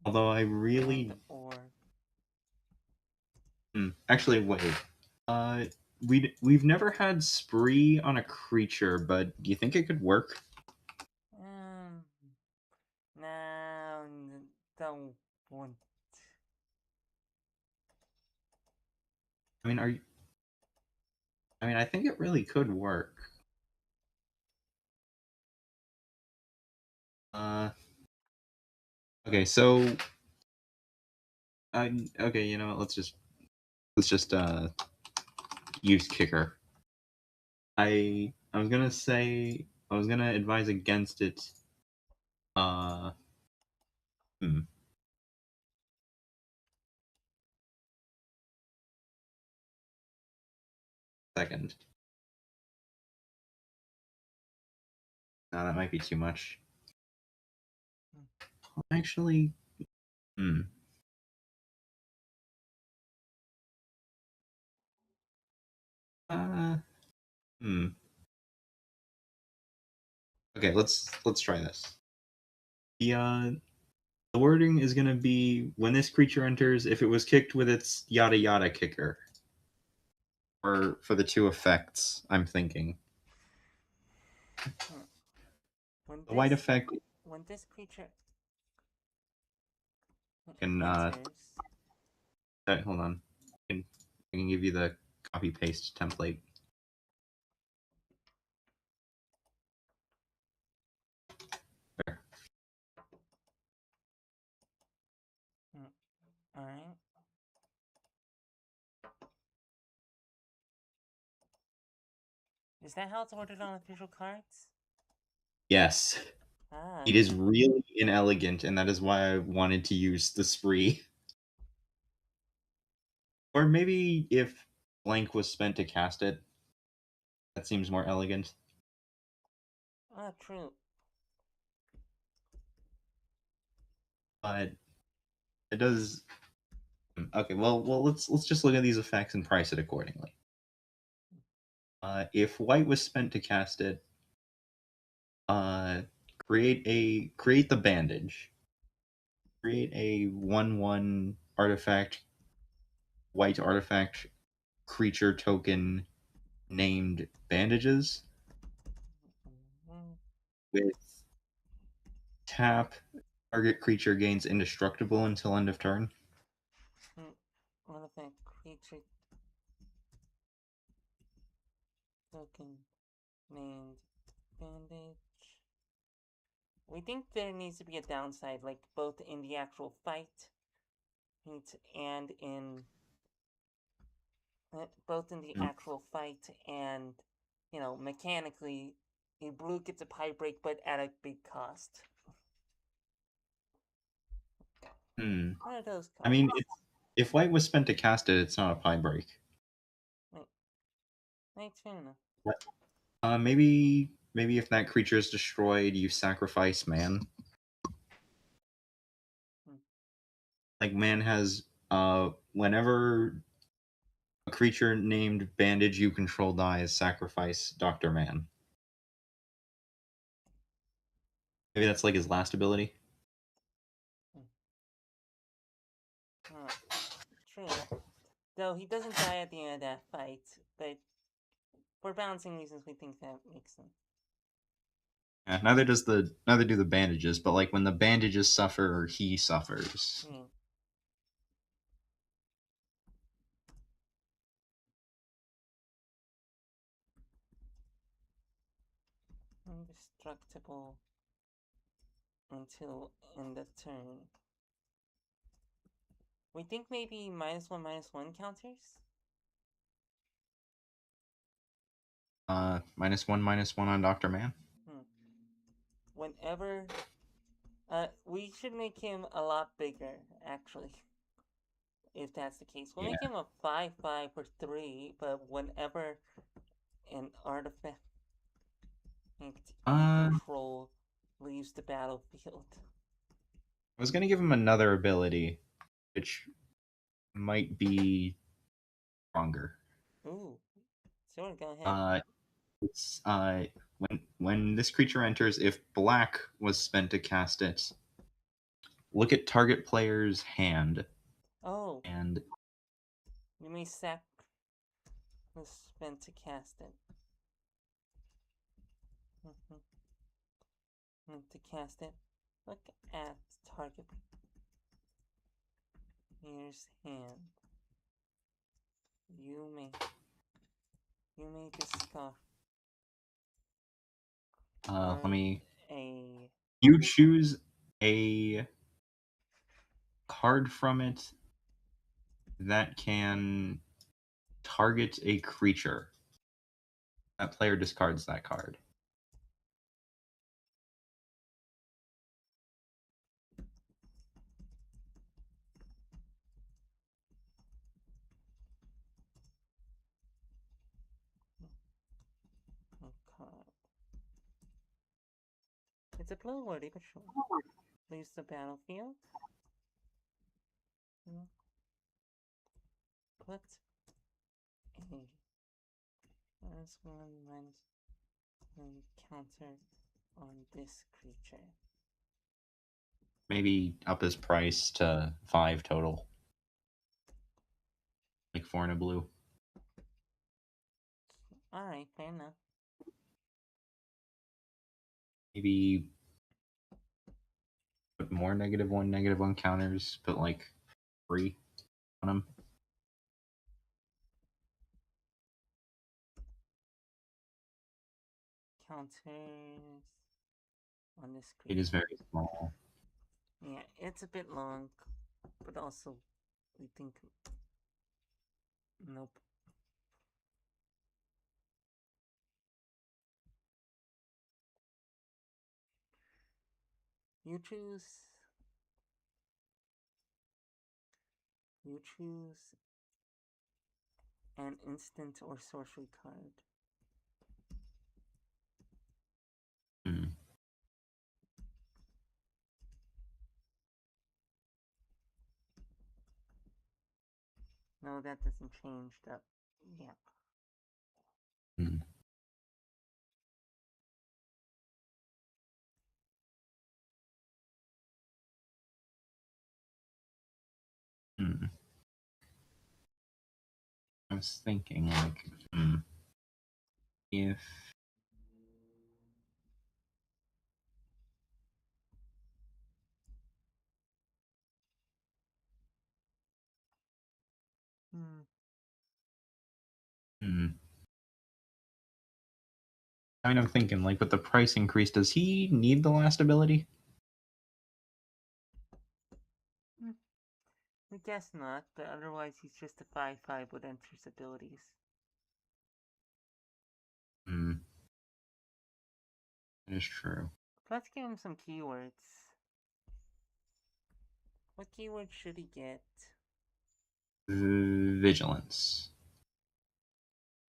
Although I really, And or. actually wait. We've never had spree on a creature, but do you think it could work? Um. No, don't want. I mean, I think it really could work. Uh, okay, so, okay, you know what? Let's just use kicker. I was gonna advise against it. Uh, hmm, second. No, that might be too much. Actually, hmm. Uh, hmm. Okay, let's try this. The wording is gonna be when this creature enters, if it was kicked with its yada yada kicker. Or for the two effects, I'm thinking. Hmm. When The white this effect when this creature can enters, hold on. I can give you the copy paste template. There. all right. Is that how it's ordered on official cards? Yes. Ah, It is okay. really inelegant, and that is why I wanted to use the spree. Or maybe if blank was spent to cast it, that seems more elegant. Ah, true. But it does. Okay, well, let's just look at these effects and price it accordingly. If white was spent to cast it, uh, create the bandage. Create a 1/1 artifact, white artifact creature token named bandages Mm-hmm. with tap. Target creature gains indestructible until end of turn. What if that creature token named Bandage? We think there needs to be a downside, like both in the actual fight and in both in the Mm. actual fight and mechanically, a blue gets a pie break, but at a big cost. Hmm. What are those I cards? mean, if white was spent to cast it, it's not a pie break. Wait, wait, fair enough. Maybe if that creature is destroyed, you sacrifice man. Hmm. Like man has whenever a creature named Bandage you control dies, sacrifice Doctor Man. Maybe that's like his last ability. Hmm. True. Though he doesn't die at the end of that fight, but for balancing reasons, we think that makes sense. Yeah, neither do the bandages, but like when the bandages suffer, he suffers. Hmm. Indestructible until end of turn. We think maybe -1/-1 counters? -1/-1 on Dr. Man. Hmm. Whenever. We should make him a lot bigger, actually. If that's the case. We'll Yeah. make him a 5/5 for 3, but whenever an artifact you I control leaves the battlefield. was gonna give him another ability, which might be stronger. Ooh. Sure, go ahead. Uh, it's when this creature enters, if black was spent to cast it, look at target player's hand, Oh, and you may sack the spent to cast it. Mm-hmm. To cast it, look at target player's hand. You may discard let me. a You choose a card from it that can target a creature. That player discards that card. card. It's a blue wordy, but sure. Leaves the battlefield. Put a -1/-1 counter on this creature. Maybe up his price to 5 total. Like 4 and a blue. Alright, fair enough. Maybe put more -1/-1 counters, put like 3 on him. Counters on this It is creature. very small. Yeah, it's a bit long, but also we think. Nope. You choose. You choose an instant or sorcery card. Hmm. No, that doesn't change the. Yeah. Hmm. Hmm. I was thinking, like, if Hmm. hmm. I mean, I'm thinking, like, with the price increase, does he need the last ability? Hmm. I guess not, but otherwise he's just a 5/5 with enters abilities. Hmm. That is true. Let's give him some keywords. What keyword should he get? Vigilance.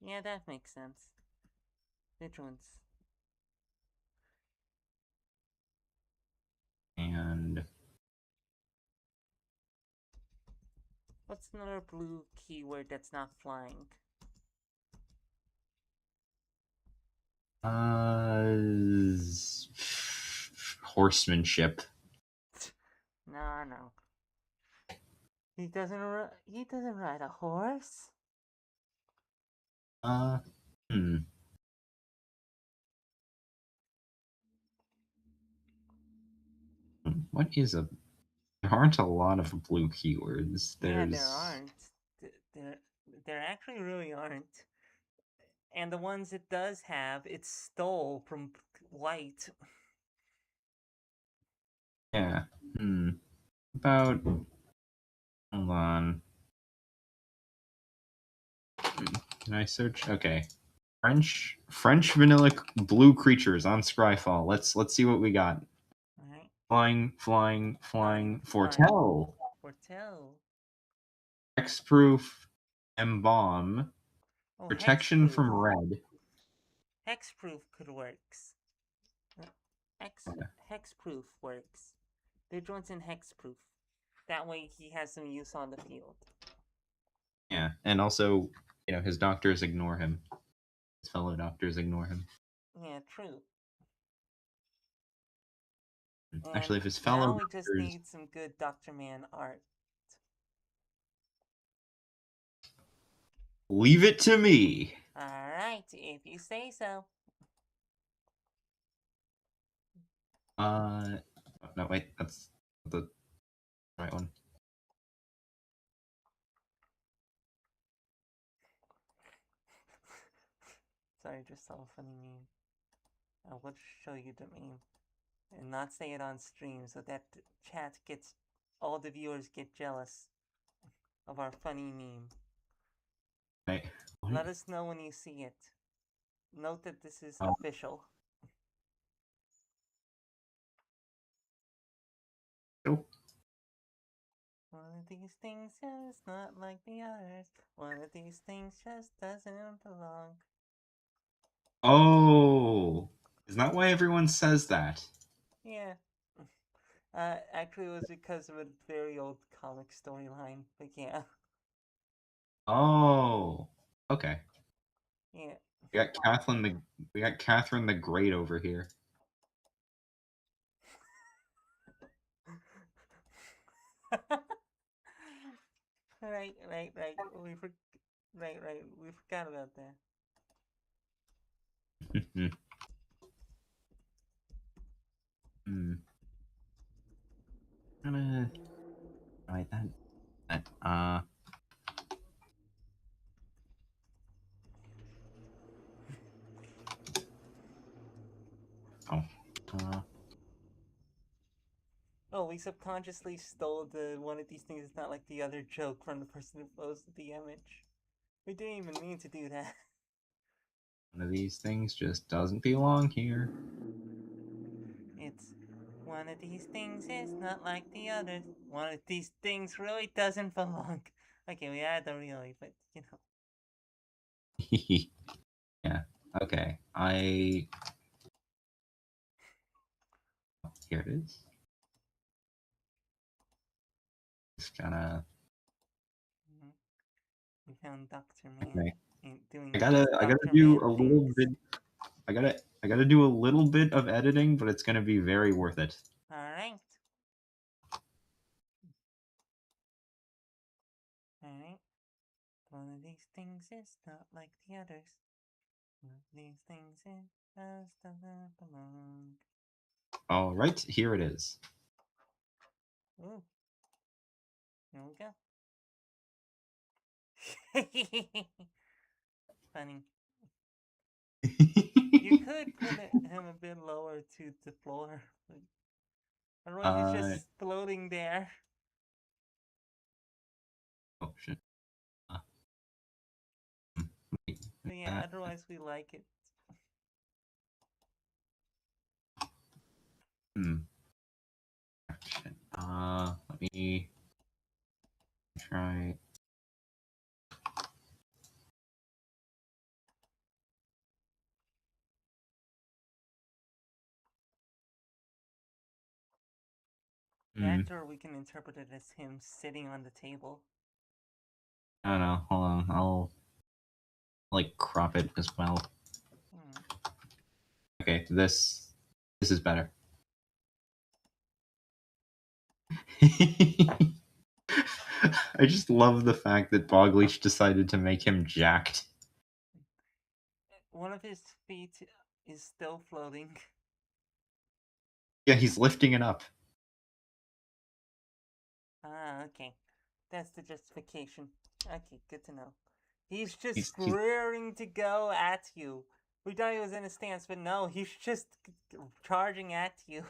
Yeah, that makes sense. Vigilance. And What's another blue keyword that's not flying? Horsemanship. No. He doesn't. He doesn't ride a horse. Uh, hmm. What is a? There aren't a lot of blue keywords. Yeah, there There's aren't. There, there actually really aren't. And the ones it does have, it stole from white. Yeah. About. Hold on. Can I search? Okay. French vanilla blue creatures on Scryfall. Let's see what we got. Alright. Flying. Flying. Foretell. Foretell. Hexproof. Embalm. Oh, Protection hexproof. from red. Hexproof could works. Hexproof works. They're joints in hexproof. That way he has some use on the field. Yeah, and also, his doctors ignore him. His fellow doctors ignore him. Yeah, true. Actually, And if his fellow now we just doctors need some good Dr. Man art. leave it to me. Alright, if you say so. No, wait, that's the right one. Sorry, just saw a funny meme. I will show you the meme and not say it on stream so that chat gets, all the viewers get jealous of our funny meme. Wait, what? Let us know when you see it. Note that this is Oh. official. Nope. One of these things is not like the others. One of these things just doesn't belong. Oh, is that why everyone says that? Yeah. Actually, it was because of a very old comic storyline, but yeah. Oh, okay. Yeah. We got Catherine the Great over here. Right. We forgot about that. Hmm. Gonna write that. Oh. Oh, we subconsciously stole the one of these things is not like the other joke from the person who posted the image. We didn't even mean to do that. One of these things just doesn't belong here. It's one of these things is not like the others. One of these things really doesn't belong. Okay, we had the really, but you know. Yeah. Okay. Here it is. Just gotta. Mhm. We found Dr. Man Okay. doing I his gotta Dr. do Man a little things. bit. I gotta do a little bit of editing, but it's gonna be very worth it. Alright. Alright. One of these things is not like the others. One of these things is just doesn't belong. All right, here it is. Ooh. Here we go. Funny. You could put him a bit lower to the floor. Otherwise, he's uh, just floating there. oh shit. Uh, wait, But yeah, that. otherwise, we like it. Hmm. Shit. Let me try. Hmm. That, or we can interpret it as him sitting on the table. I don't know. Hold on. I'll like crop it as well. Hmm. Okay, this is better. I just love the fact that Bogleach decided to make him jacked. One of his feet is still floating. Yeah, he's lifting it up. Ah, okay. That's the justification. Okay, good to know. He's just He's rearing to go at you. We thought he was in a stance, but no, he's just charging at you.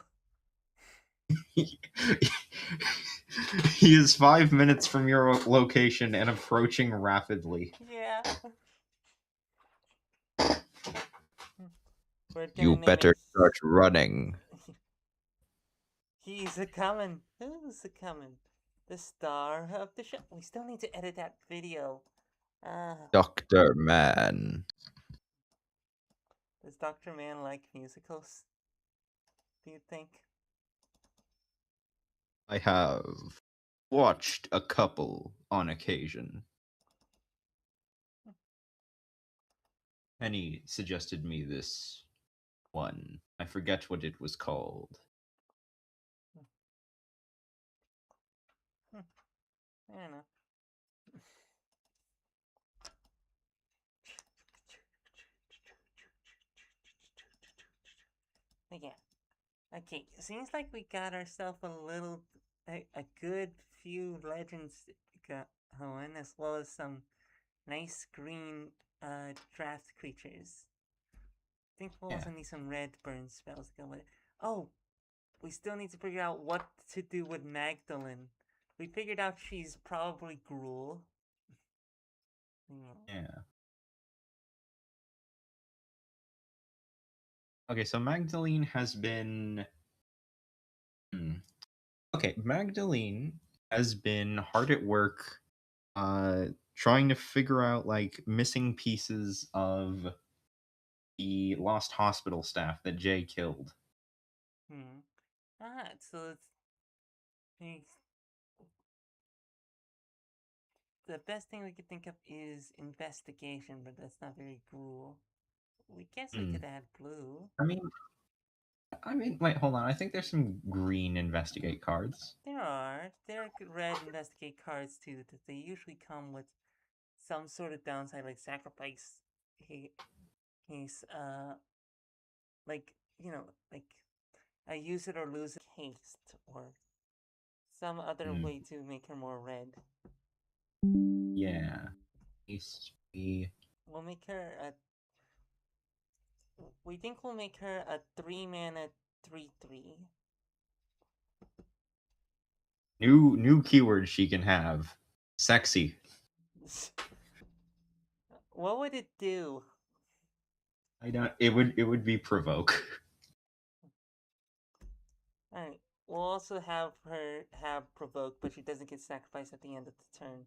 He is 5 minutes from your location and approaching rapidly. Yeah. We're gonna You name it. better start running. He's a coming. Who's a coming? The star of the show. We still need to edit that video. Dr. Man. Does Dr. Man like musicals? Do you think? I have watched a couple on occasion. Penny suggested me this one. I forget what it was called. I don't know. Yeah. Okay. Seems like we got ourselves a good few legends going, as well as some nice green draft creatures. I think we'll Yeah. also need some red burn spells to go with it. Oh, we still need to figure out what to do with Magdalene. We figured out she's probably Gruul. Yeah. Okay, so Magdalene has been. Okay, Magdalene has been hard at work, trying to figure out like missing pieces of the lost hospital staff that Jay killed. Hmm. Ah, so the best thing we could think of is investigation, but that's not very cool. We guess we Hmm. could add blue. I mean, wait, hold on. I think there's some green investigate cards. There are red investigate cards too, that they usually come with some sort of downside, like sacrifice. He's like like I use it or lose it haste, or some other Hmm. way to make her more red. Yeah. Ace, B. We'll make her a. We think we'll make her a 3 mana 3/3. New keyword she can have. Sexy. What would it do? I don't. It would be provoke. Alright. We'll also have her have provoke, but she doesn't get sacrificed at the end of the turn.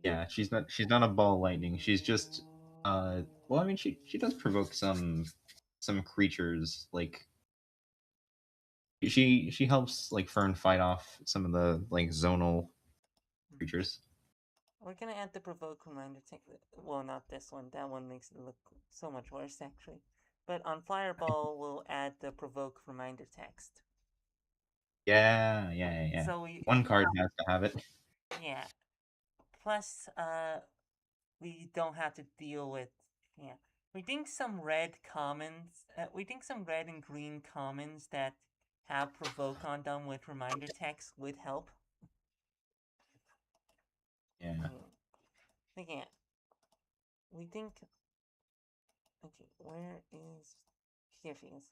Yeah, she's not a ball lightning. She's just well, I mean she does provoke some creatures like she helps like Fern fight off some of the like zonal creatures. We're gonna add the provoke reminder text. Well, not this one. That one makes it look so much worse, actually. But on Fireball, we'll add the provoke reminder text. Yeah. So One card has to have it. yeah. Plus, we don't have to deal with, yeah. We think some red commons. We think some red and green commons that have provoke on them with reminder text would help. Yeah. Again, we think. Okay, where is? Here she is.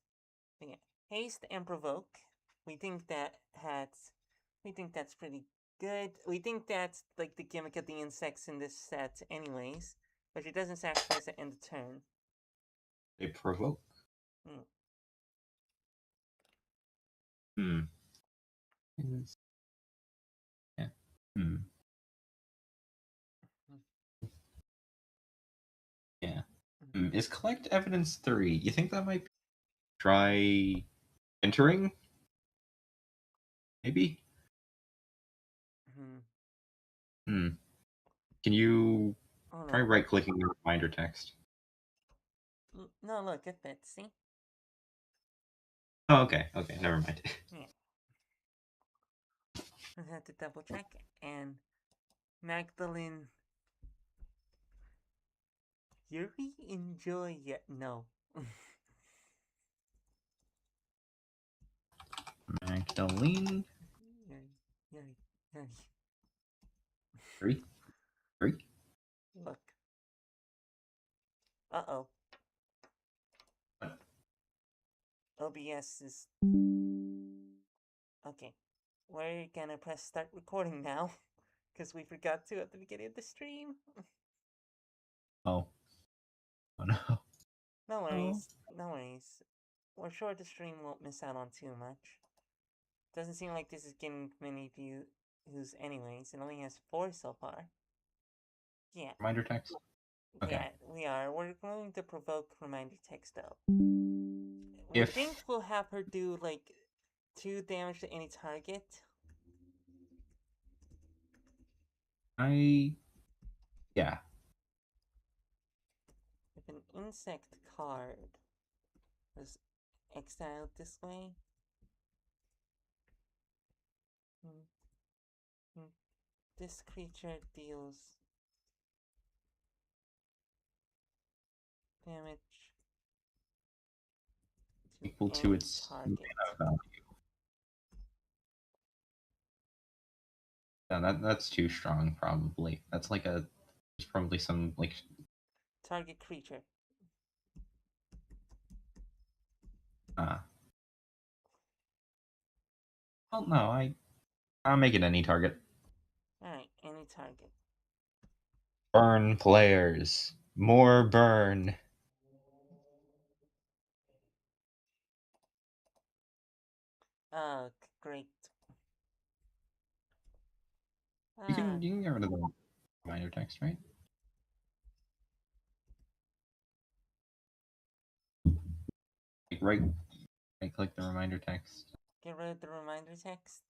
Okay, haste and provoke. We think that has. We think that's pretty good. We think that's like the gimmick of the insects in this set, anyways. But she doesn't sacrifice at end of turn. They provoke. Mm. Hmm. Yeah. Hmm. Yeah. Hmm. Is collect evidence 3? You think that might try entering? Maybe? Hmm. Hmm. Can you Oh try no, right clicking the reminder text? no, look, it fits. See? Oh, okay. Never mind. Yeah. I had to double check. And Magdalene, Yuri, enjoy it. No. Magdalene. Yuri, Yuri, Yuri. Three. Three. Look. Uh oh. OBS is Okay, we're gonna press start recording now, because we forgot to at the beginning of the stream. Oh. Oh no. No Oh. worries, no worries. We're sure the stream won't miss out on too much. Doesn't seem like this is getting many views anyways. It only has 4 so far. Yeah, Reminder text? Okay. yeah, we are. We're going to provoke reminder text though. We If think we'll have her do like 2 damage to any target. yeah. If an insect card was exiled this way, this creature deals damage to Equal to any its target. mana value. Yeah, that's too strong, probably. That's like there's probably some like Target creature. well no, I'll make it any target. Alright, any target. Burn players. More burn. Great. You can get rid of the reminder text, right? Like right click the reminder text. Get rid of the reminder text.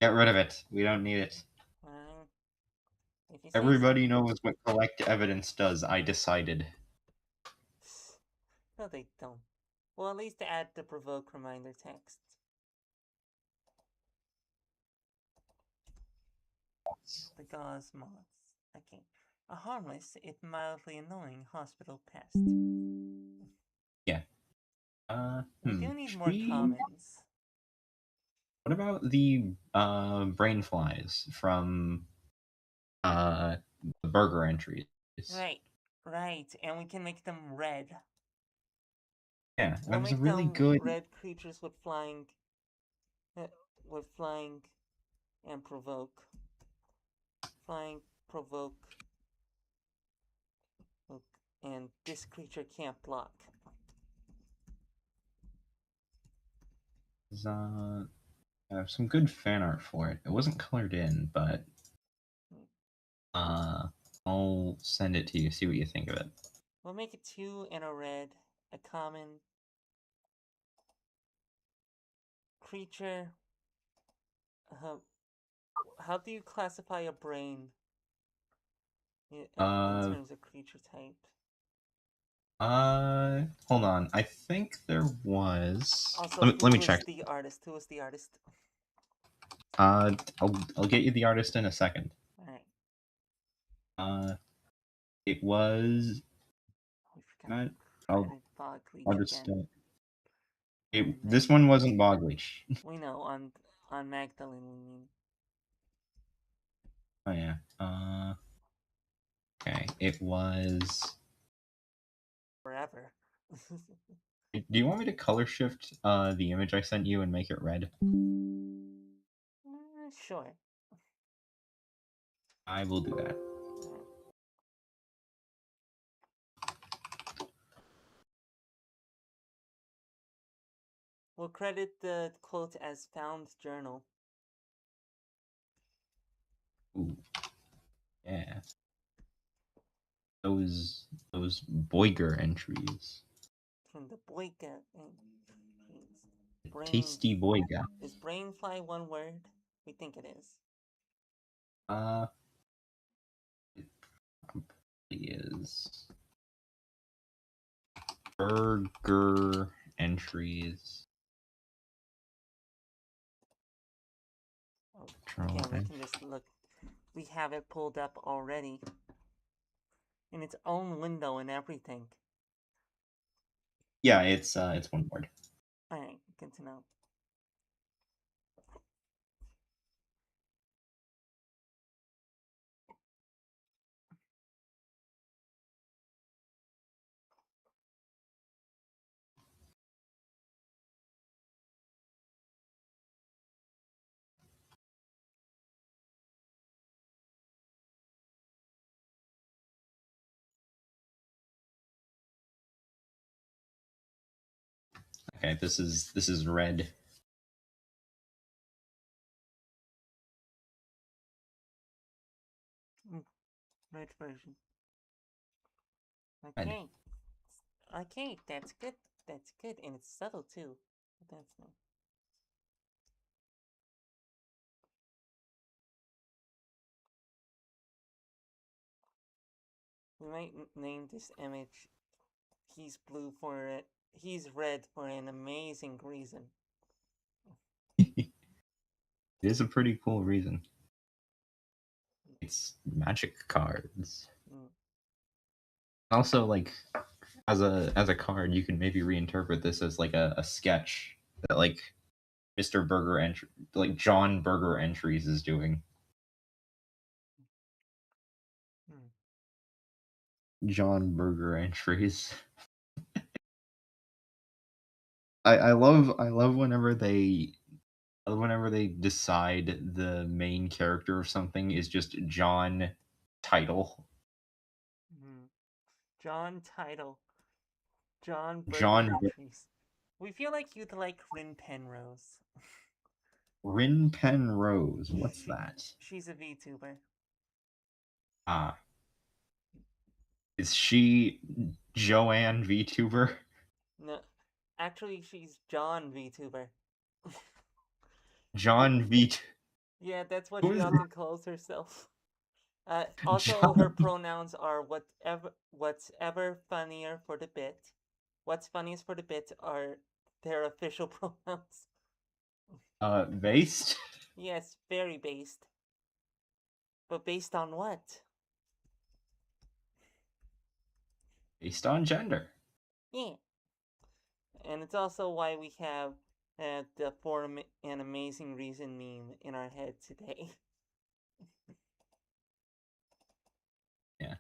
Get rid of it. We don't need it. Alright. If you say Everybody knows what collect evidence does, I decided. so. No, they don't. Well, at least add the provoke reminder text. The gauze moths. Okay. A harmless, if mildly annoying, hospital pest. Yeah. We do need Should more we... commons. What about the brain flies from the burger entries? Right, right. And we can make them red. Yeah, We'll that was a make really them good. red creatures with flying and provoke. Flying, provoke, and this creature can't block. I have some good fan art for it. It wasn't colored in, but I'll send it to you. See what you think of it. We'll make it 2 and a red, a common creature. How do you classify a brain in terms of creature type? Hold on. I think there was. Also, Let me check. the artist? Who was the artist? I'll get you the artist in a second. Alright. It was. We forgot I'll just. again. This one wasn't Bogleach. We know, on Magdalene, we mean. Oh yeah. Okay. It was. Forever. Do you want me to color shift the image I sent you and make it red? Sure. I will do that. We'll credit the quote as found journal. Ooh. Yeah. Those Boiger entries. From the Boyka entries. Tasty Boiga. Is brainfly one word? We think it is. It probably is. Burger entries. Oh, yeah, we can just look. We have it pulled up already. In its own window and everything. Yeah, it's one word. Alright, good to know. Okay, this is red. Red version. Red. Okay. Okay, that's good. That's good, and it's subtle too. That's nice. We might name this image. He's blue for it. He's red for an amazing reason. It is a pretty cool reason. It's magic cards. Mm. Also, like as a card, you can maybe reinterpret this as like a sketch that like Mr. Burger entry, like John Burger Entries is doing. Mm. John Burger Entries. I love whenever they decide the main character of something is just John title. Mm. John Title. John Burger John Entries. We feel like you'd like Rin Penrose. Rin Penrose. What's that? She's a VTuber. Ah, is she Joanne VTuber? No, actually, she's John VTuber. John V. Yeah, that's what Who she is often calls herself. Also, her John? pronouns are what's ever funnier for the bit. What's funniest for the bit are their official pronouns. Based Yes, very based. But based on what? based on gender. Yeah. And it's also why we have the For an Amazing Reason meme in our head today. Yeah.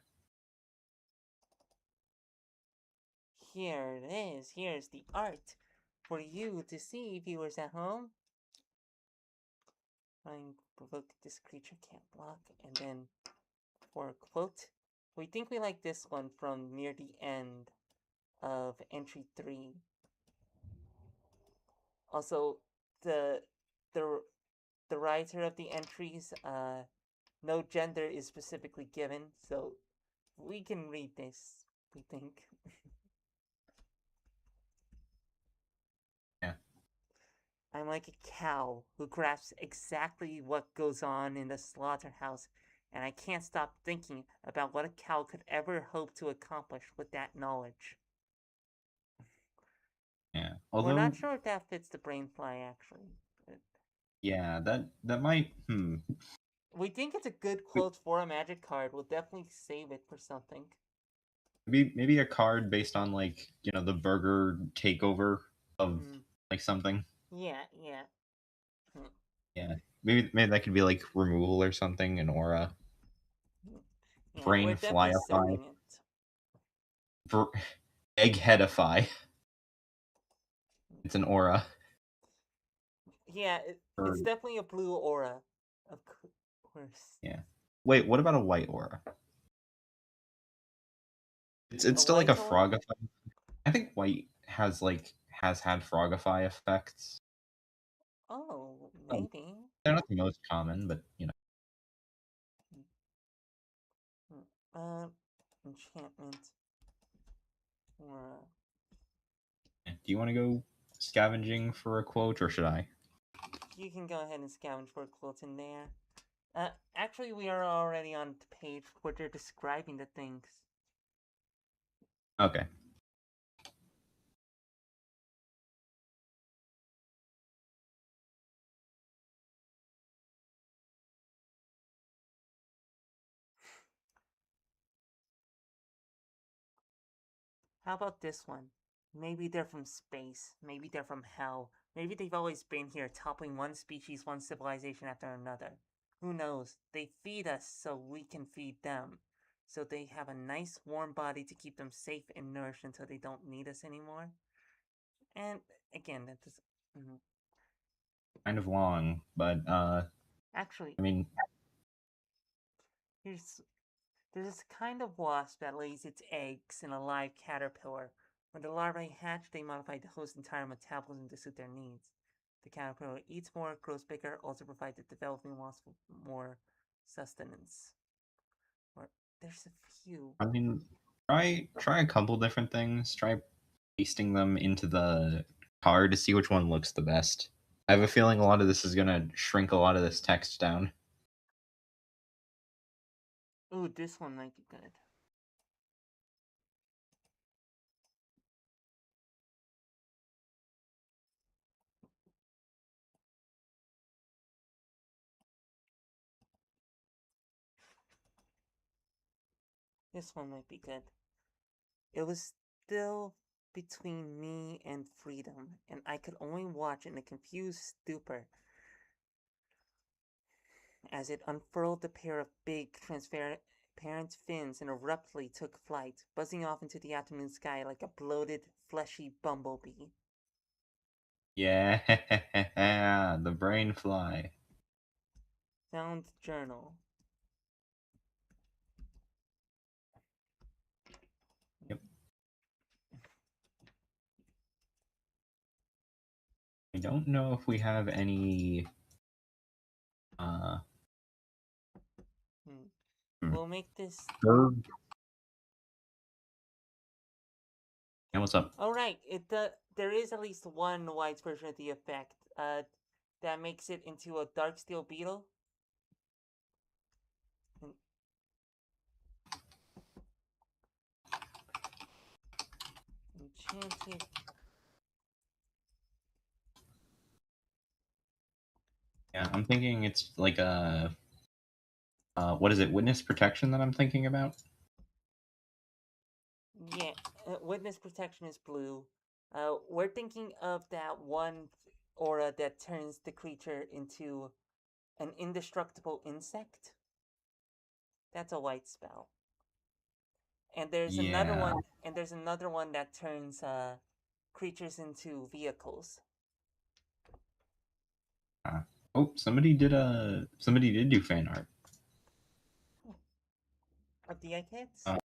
Here it is. Here's the art for you to see, viewers at home. Trying provoke this creature can't block, and then for a quote, we think we like this one from near the end of entry 3. Also, the the the writer of the entries, no gender is specifically given, so we can read this, we think. Yeah. I'm like a cow who grasps exactly what goes on in the slaughterhouse, and I can't stop thinking about what a cow could ever hope to accomplish with that knowledge. Yeah. We're not Although, sure if that fits the brainfly, actually. But yeah, that might. we think it's a good quote for a magic card. We'll definitely save it for something. Maybe a card based on like the burger takeover of Mm, like something. yeah, yeah. Mm, Yeah. Maybe that could be like removal or something. An aura. mm. Yeah, we're Brain definitely flyify. saving it. Br- Eggheadify. It's an aura. Yeah, Or it's definitely a blue aura. Of course. yeah. Wait, what about a white aura? It's A still like a white aura? frogify. I think white has had frogify effects. Oh, Oh, maybe. they're not the most common, but Mm, Uh, enchantment aura. do you want to go scavenging for a quote or should I? You can go ahead and scavenge for a quilt in there. Actually, we are already on the page where they're describing the things. Okay. How about this one? Maybe they're from space. Maybe they're from hell. Maybe they've always been here, toppling one species, one civilization after another. Who knows? They feed us so we can feed them. So they have a nice warm body to keep them safe and nourished until they don't need us anymore. And again, that is. Mm, Kind of long, but actually, I mean, here's there's this kind of wasp that lays its eggs in a live caterpillar. When the larvae hatch, they modify the host's entire metabolism to suit their needs. The caterpillar eats more, grows bigger, also provides the developing wasp with more sustenance. Or there's a few. I mean, try a couple different things. Try pasting them into the card to see which one looks the best. I have a feeling a lot of this is gonna shrink a lot of this text down. Ooh, this one might be good. This one might be good. It was still between me and freedom, and I could only watch in a confused stupor as it unfurled a pair of big, transparent fins and abruptly took flight, buzzing off into the afternoon sky like a bloated, fleshy bumblebee. Yeah, the brain fly. Found journal. Yep. I don't know if we have any. We'll make this. Bird. Yeah, what's up? Oh right, there is at least one white version of the effect. That makes it into a dark steel beetle. Enchanted. Yeah, I'm thinking it's like a. What is it? Witness protection that I'm thinking about? Yeah, witness protection is blue. We're thinking of that one aura that turns the creature into an indestructible insect. That's a white spell. And there's another Yeah. one, and there's another one that turns creatures into vehicles. Oh, somebody did do fan art. Of the eggheads? Yeah,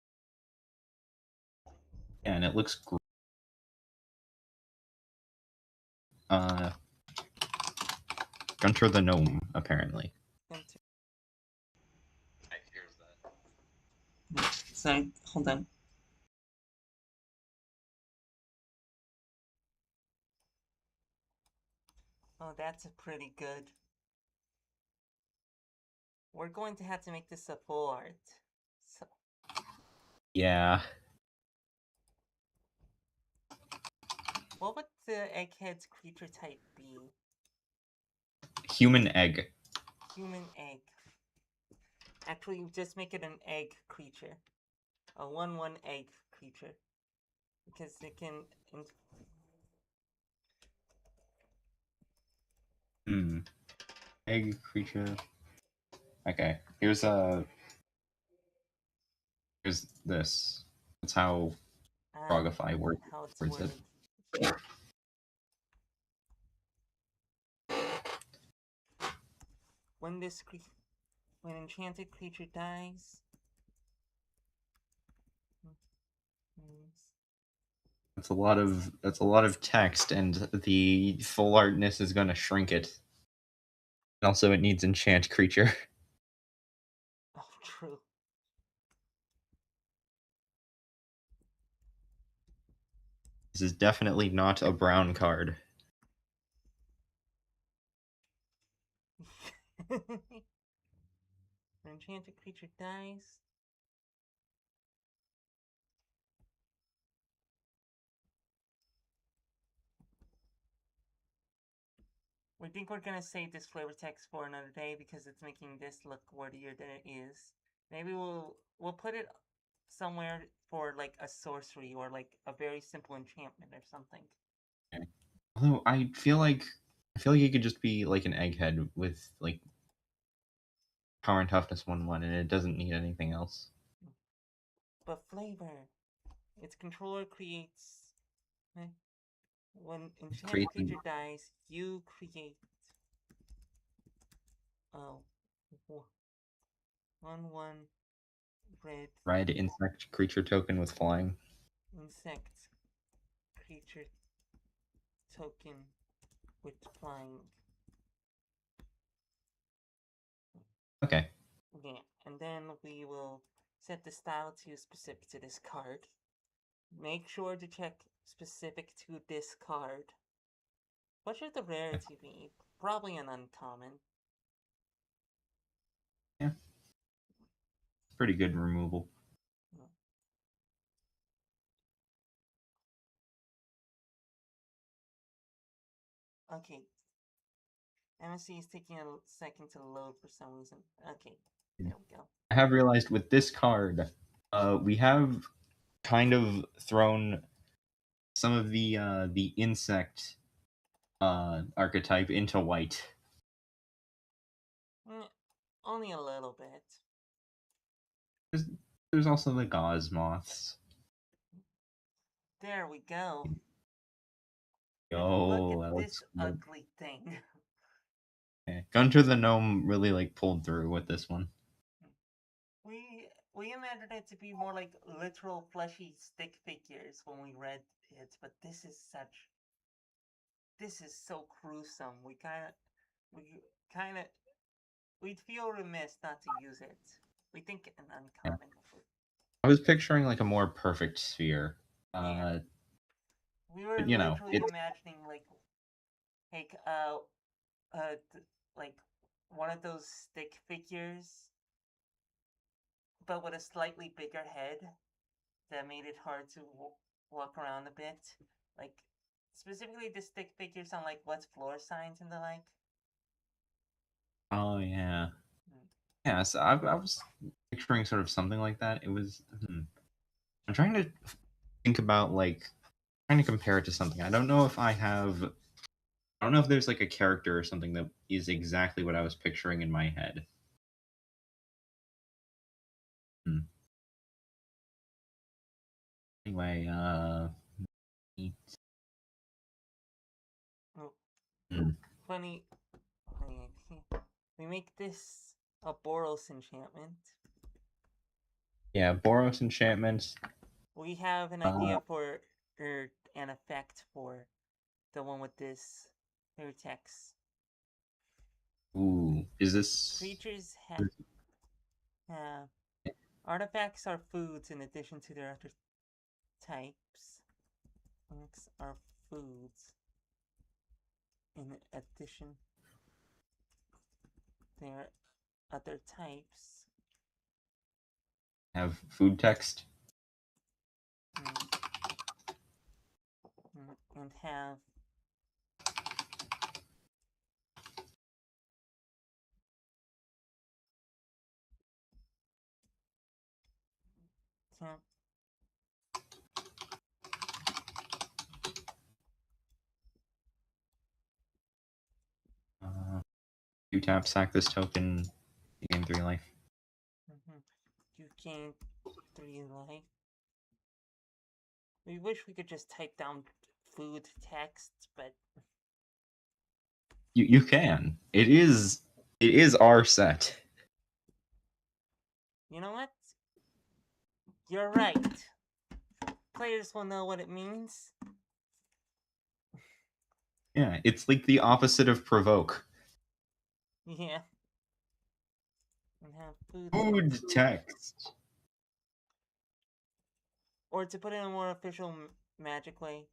and it looks great. Gunter the gnome, apparently. Enter. Sorry, hold on. Oh, that's pretty good. We're going to have to make this a full art. So, Yeah. what would the egghead's creature type be? Human egg. Human egg. Actually, just make it an egg creature. A 1/1 egg creature. Because it can. Egg creature. Okay. Here's this. That's how Frogify words How it's it. worded. When when enchanted creature dies. That's a lot of text, and the full artness is gonna shrink it. And also, it needs enchant creature. Oh, true. This is definitely not a brown card. When enchanted creature dies. We think we're gonna save this flavor text for another day because it's making this look wordier than it is. Maybe we'll put it somewhere for like a sorcery or like a very simple enchantment or something. Okay. Although I feel like it could just be like an egghead with like power and toughness 1/1, and it doesn't need anything else. But flavor. Its controller creates. When enchanted creature dies, you create. Oh. 1/1 red Red insect creature token with flying. insect. creature token with flying. Okay. Yeah, and then we will set the style to specific to this card. Make sure to check specific to this card. What should the rarity be? Probably an uncommon. Yeah. Pretty good removal. Okay. MSC is taking a second to load for some reason. Okay, there we go. I have realized with this card, we have kind of thrown some of the insect archetype into white. Only a little bit. There's also the gauze moths. There we go. Yo, Look that at looks this good. ugly thing. Okay. Gunter the Gnome really like pulled through with this one. We imagined it to be more like literal fleshy stick figures when we read it, but this is so gruesome. We'd feel remiss not to use it. We think an uncommon. I was picturing like a more perfect sphere. Yeah. We were But, you know, literally imagining like like one of those stick figures, but with a slightly bigger head that made it hard to walk around a bit. Like specifically the stick figures on like what's floor signs and the like. Oh yeah. Yeah, so I was picturing sort of something like that. It was. I'm trying to think about trying to compare it to something. I don't know if I have. I don't know if there's like a character or something that is exactly what I was picturing in my head. Anyway, Funny. We make this a Boros enchantment. Yeah, Boros enchantments. We have an idea for an effect for the one with this new text. Ooh, is this Creatures have artifacts are foods in addition to their other types. Artifacts are foods in addition to their other types. have food text? And have You tap, sack this token, you gain 3 life. You gain 3 life. We wish we could just type down food text, but You can. It is our set. You know what? You're right. Players will know what it means. Yeah, it's like the opposite of provoke. Yeah. And have food text. Or to put it in a more official magic way,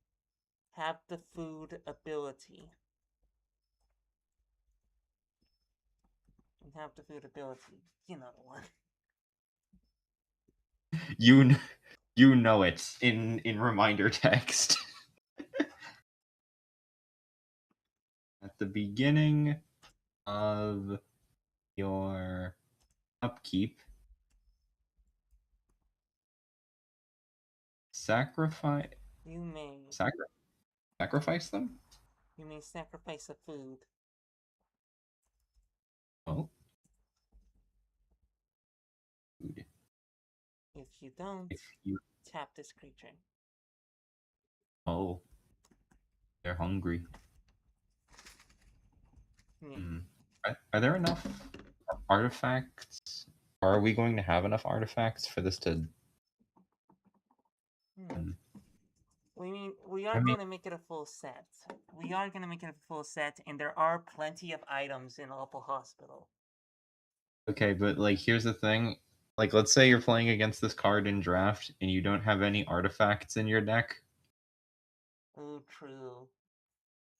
have the food ability. And have the food ability. You know the one. You know it in reminder text. At the beginning of your upkeep, sacrifice. You may sacrifice them. You may sacrifice a food. Oh. Food. If you don't, tap this creature. Oh. They're hungry. Are there enough artifacts? Are we going to have enough artifacts for this to... We we are going to make it a full set. We are going to make it a full set, and there are plenty of items in Opal Hospital. Okay, but like here's the thing. Like let's say you're playing against this card in draft and you don't have any artifacts in your deck. Oh, true.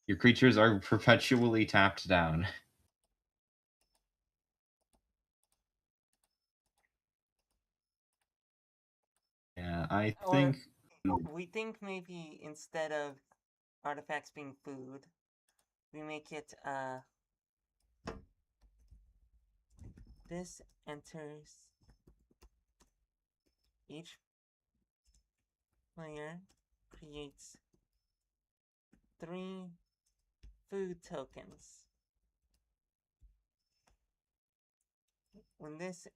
Your creatures are perpetually tapped down. Yeah, I Or think we think maybe instead of artifacts being food, we make it this enters each player creates 3 food tokens. When this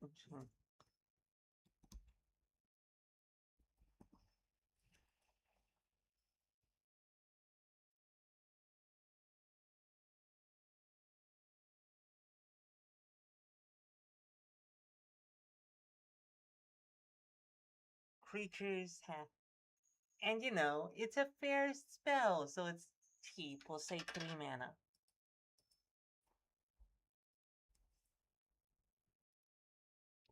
creatures have, and you know, it's a fair spell, so it's cheap. We'll say 3 mana.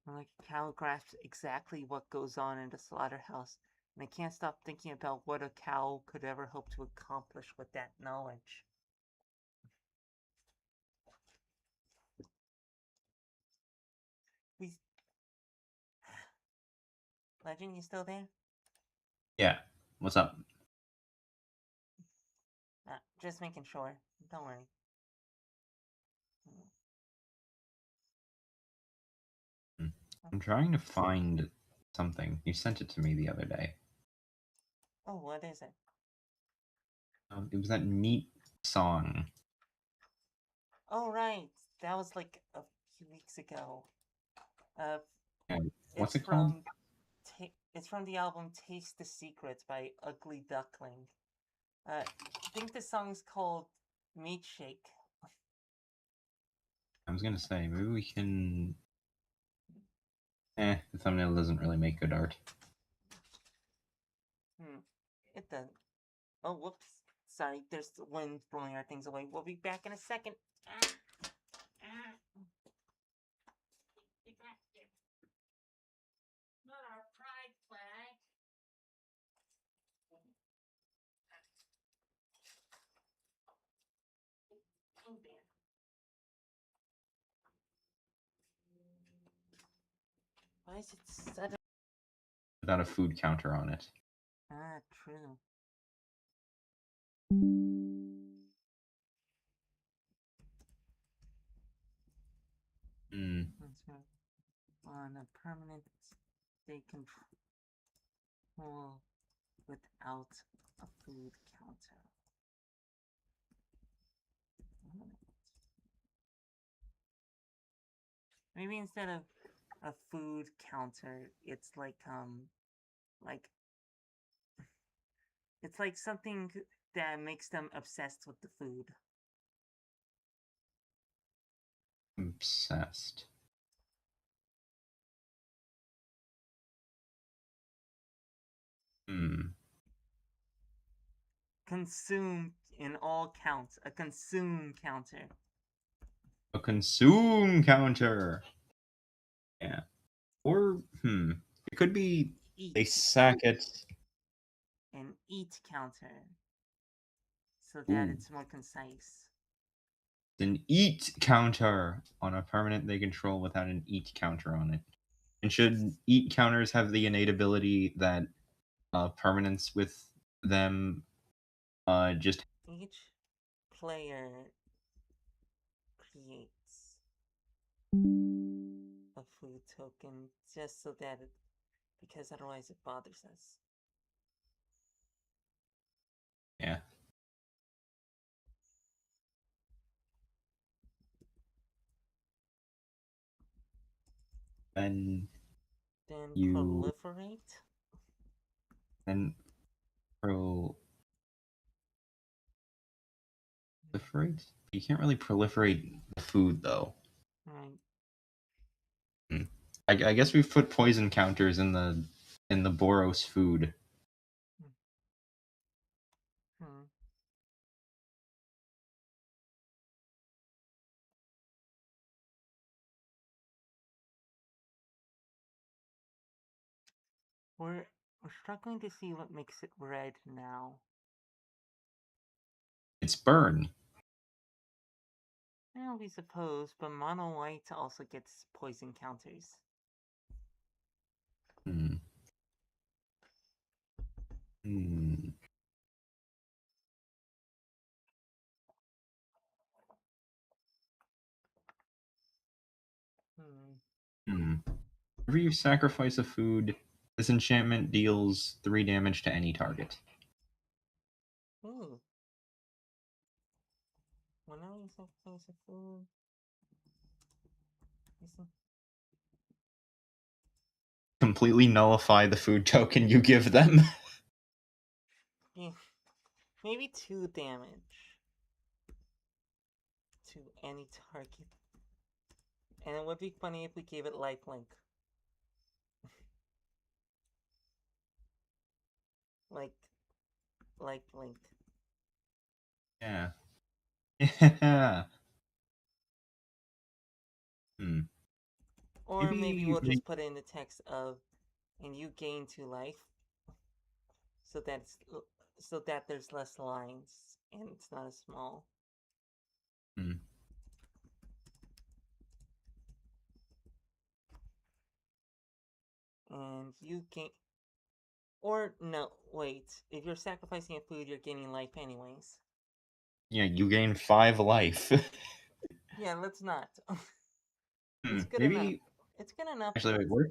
Like cow grasps exactly what goes on in the slaughterhouse, and I can't stop thinking about what a cow could ever hope to accomplish with that knowledge. We... Legend, you still there? yeah. What's up? Just making sure. Don't worry. I'm trying to find something. You sent it to me the other day. Oh, what is it? It was that neat song. Oh, right. That was like a few weeks ago. And what's It's it called? it's from the album Taste the Secret by Ugly Duckling. I think the song's called Meat Shake. I was gonna say maybe we can. The thumbnail doesn't really make good art. It does. Oh, whoops. Sorry, there's the wind blowing our things away. We'll be back in a second. Not our pride flag. Oh, dear. Why is it sudden? Without a food counter on it. Ah, true. Hmm. On a permanent they control without a food counter. Maybe instead of a food counter, it's like it's like something that makes them obsessed with the food. Obsessed. Consume in all counts. A consume counter. A consume counter. Yeah. Or it could be Eat. they sack it. An eat counter. So that it's more concise. An eat counter on a permanent they control without an eat counter on it. And should eat counters have the innate ability that permanents with them just Each player creates a food token just so that it, because otherwise it bothers us. yeah. Then you proliferate? then proliferate? You can't really proliferate the food though. Right. I guess we've put poison counters in the Boros food. We're struggling to see what makes it red now. It's burn. Well, we suppose, but mono white also gets poison counters. Hmm. Hmm. Hmm. Whenever you sacrifice a food, this enchantment deals 3 damage to any target. Ooh. Whenever you sacrifice a food. Completely nullify the food token you give them. Yeah. Maybe 2 damage to any target. And it would be funny if we gave it lifelink. like lifelink. Yeah. Yeah. Hmm. Or maybe we'll just put in the text of, and you gain 2 life, so that there's less lines and it's not as small. Hmm. And you gain, or no, wait. If you're sacrificing a food, you're gaining life anyways. Yeah, you gain 5 life. Yeah, let's not. It's good Maybe. enough. It's good enough. Actually, wait,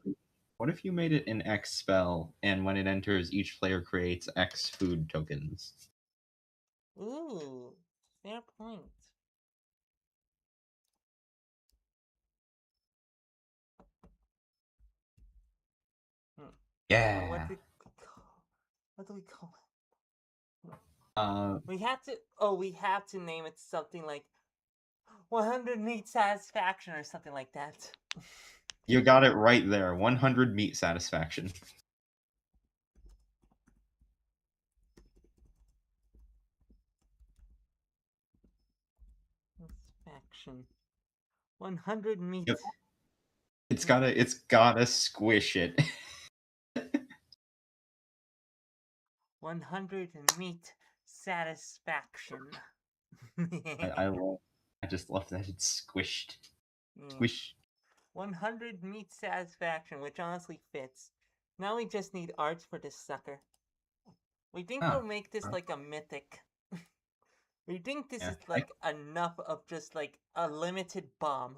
what if you made it an X spell, and when it enters, each player creates X food tokens? Ooh, fair point. Yeah. What do we call it? Uh, We have to. Oh, we have to name it something like 100 meat satisfaction or something like that. you got it right there. 100 meat satisfaction. Satisfaction. 100 meat. Yep. It's gotta squish it. 100 meat satisfaction. I just love that it's squished. Squish. 100 meat satisfaction, which honestly fits. Now we just need art for this sucker. We think we'll make this like a mythic. We think this is like enough of just like a limited bomb.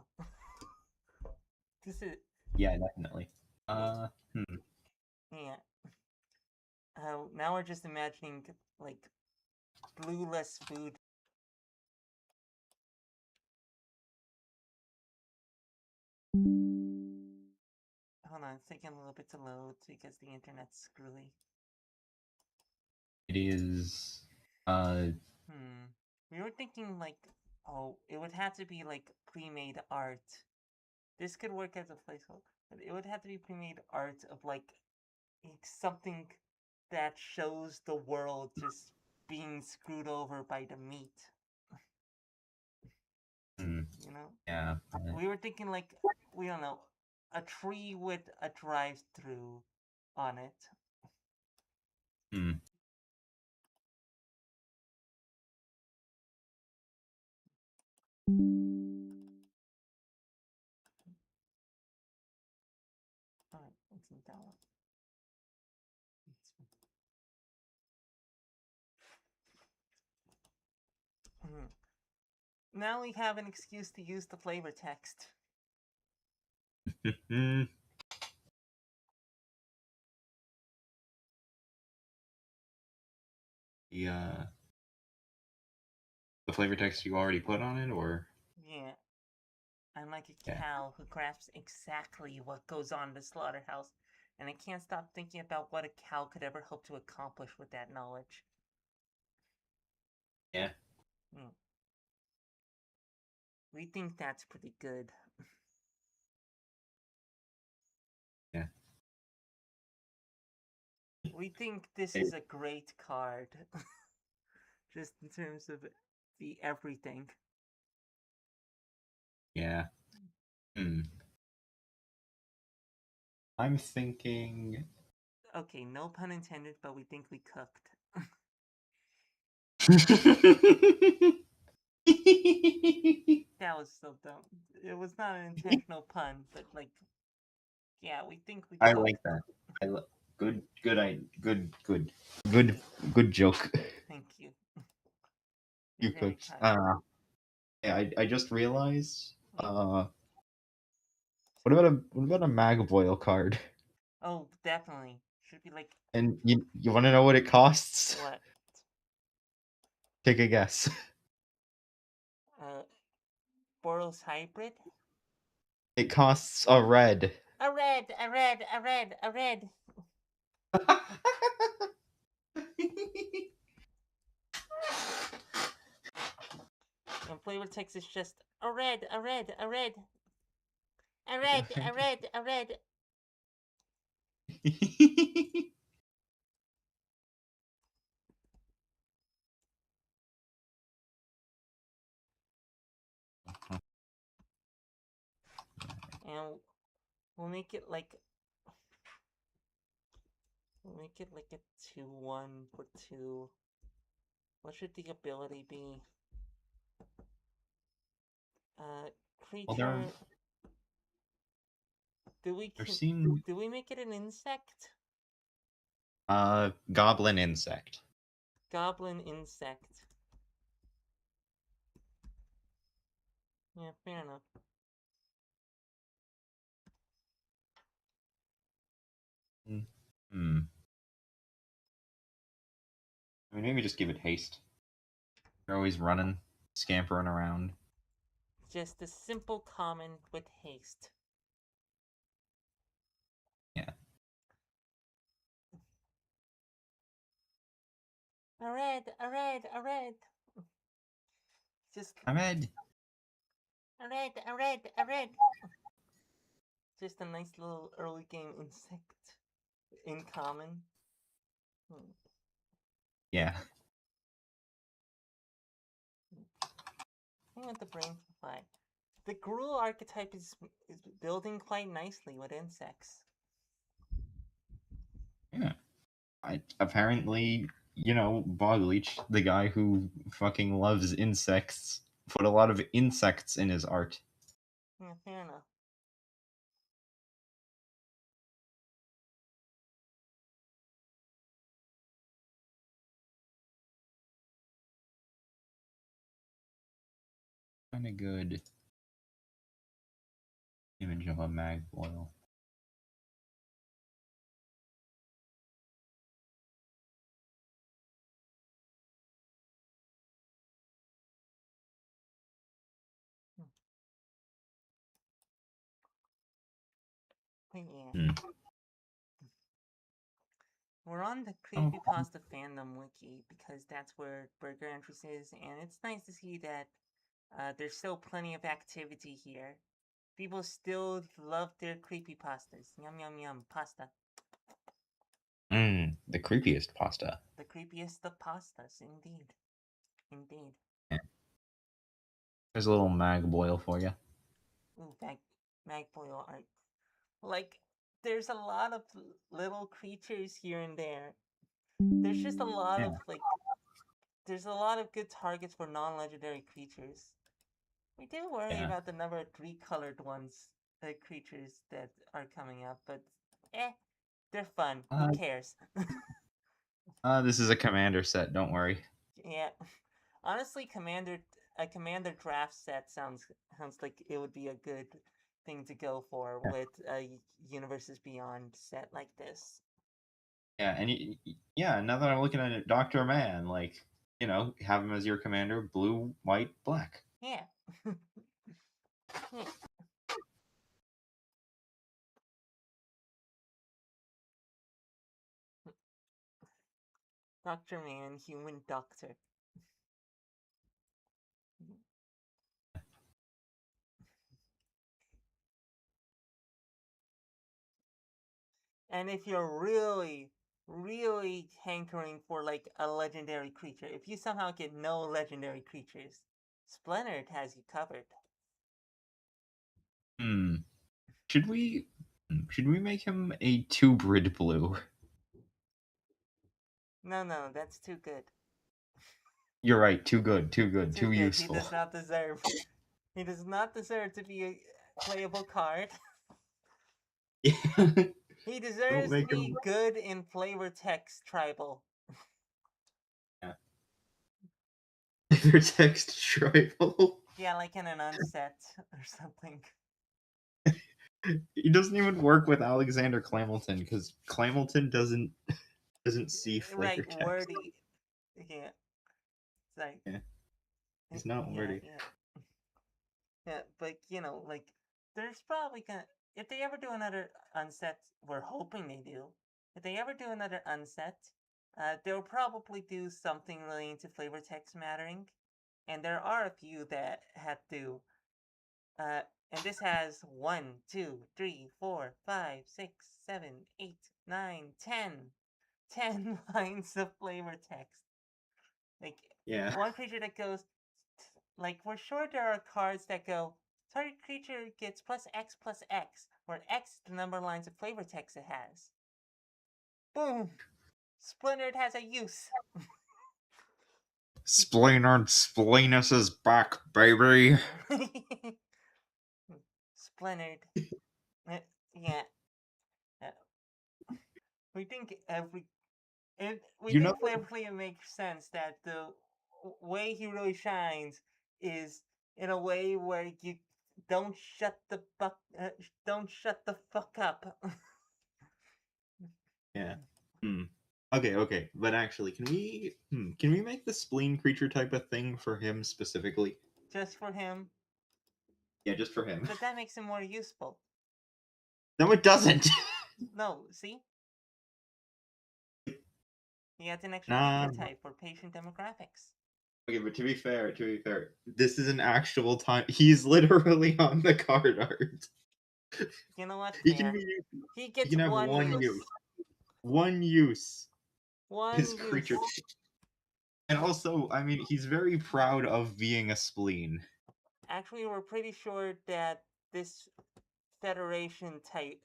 This is. Yeah, definitely. Yeah. Now we're just imagining like blueless food. Hold on, it's taking a little bit to load because the internet's screwy. It is. We were thinking like, oh, it would have to be like pre-made art. This could work as a placeholder, but it would have to be pre-made art of like something that shows the world just being screwed over by the meat. You know? Yeah. We were thinking like, we don't know, a tree with a drive-through on it. Alright, let's move that one. Now we have an excuse to use the flavor text. The flavor text you already put on it, or? Yeah. I'm like a cow who grasps exactly what goes on in the slaughterhouse, and I can't stop thinking about what a cow could ever hope to accomplish with that knowledge. Yeah. We think that's pretty good. Yeah. We think this is a great card. Just in terms of the everything. Yeah. I'm thinking. Okay, no pun intended, but we think we cooked. That was so dumb. It was not an intentional pun, but like, yeah, we think we I cooked. like that. Good, good joke. Thank you. You You're very cooked. kind. Yeah, I just realized. Yeah. What about a mag boil card? Oh, definitely. Should be like And you want to know what it costs? what? Take a guess. Boros hybrid? It costs a red. A red, a red, a red, a red. And flavor text is just a red, a red, a red. A red, a red, a red. And we'll make it like a 2-1 for 2. What should the ability be? Well, Creature. there seem Do we make it an insect? goblin insect. Goblin insect. Yeah, fair enough. Hmm. I mean, maybe just give it haste. They're always running, scampering around. Just a simple common with haste. Yeah. A red, a red, a red. Just Ahmed. a red, a red, a red. Just a nice little early game insect in common. Yeah. I want the brain to fly. The Gruul archetype is building quite nicely with insects. Yeah. Apparently, Bogleach, the guy who fucking loves insects, put a lot of insects in his art. Yeah, fair enough. Kind of good image of a mag boil. But yeah. Hmm. We're on the Oh, Creepypasta fandom wiki because that's where Burger Entries is, and it's nice to see that there's still plenty of activity here. People still love their creepypastas. Yum yum yum, pasta. the creepiest pasta. The creepiest of pastas, indeed. Indeed. Yeah. There's a little mag boil for you. Ooh, Magboil art. Like, there's a lot of little creatures here and there. There's just a lot Yeah. of, like, there's a lot of good targets for non-legendary creatures. We do worry Yeah. about the number of 3-colored ones, the creatures that are coming up, but they're fun. Who cares? This is a commander set. Don't worry. Yeah, honestly, a commander draft set sounds like it would be a good thing to go for Yeah. with a Universes Beyond set like this. Yeah, and yeah. Now that I'm looking at it, Doctor Man, like have him as your commander, blue, white, black. Yeah. Yeah. Dr. Man, human doctor. And if you're really, really hankering for like a legendary creature, if you somehow get no legendary creatures, Splintered has you covered. Hmm. Should we make him a 2-brid blue? No, that's too good. You're right. Too good. Too good. Too Too good. useful. He does not deserve. He does not deserve to be a playable card. Yeah. He Don't deserves to make be him. good in flavor text tribal. Their text tribal. Yeah, like in an unset or something. He doesn't even work with Alexander Clamilton because Clamilton doesn't see flavor Right, text. wordy. Yeah. It's like Yeah, he's not wordy. Yeah, but like there's probably gonna if they ever do another unset, we're hoping they do. If they ever do another unset, they'll probably do something relating to flavor text mattering, and there are a few that had to. Uh, and this has 10 lines of flavor text. Like Yeah. one creature that goes, like we're sure there are cards that go, target creature gets plus X, where X is the number of lines of flavor text it has. Boom! Splintered has a use. Splaynard Splanus is back, baby. Splintered. Yeah. Uh, we think every. We You know, think Flavorfully it makes sense that the way he really shines is in a way where you don't shut the fuck don't shut the fuck up. yeah. Hmm. Okay, but actually, can we make the spleen creature type of thing for him specifically? Just for him, Yeah, just for him. but that makes him more useful. No, it doesn't. No, see? He adds an extra Nah. creature type for patient demographics. Okay, but to be fair, this is an actual time. He's literally on the card art. You know what? He can Fair. be. He He gets can have one one use. use. One use. His One creature. use. And also, I mean, he's very proud of being a spleen. Actually, we're pretty sure that this Federation type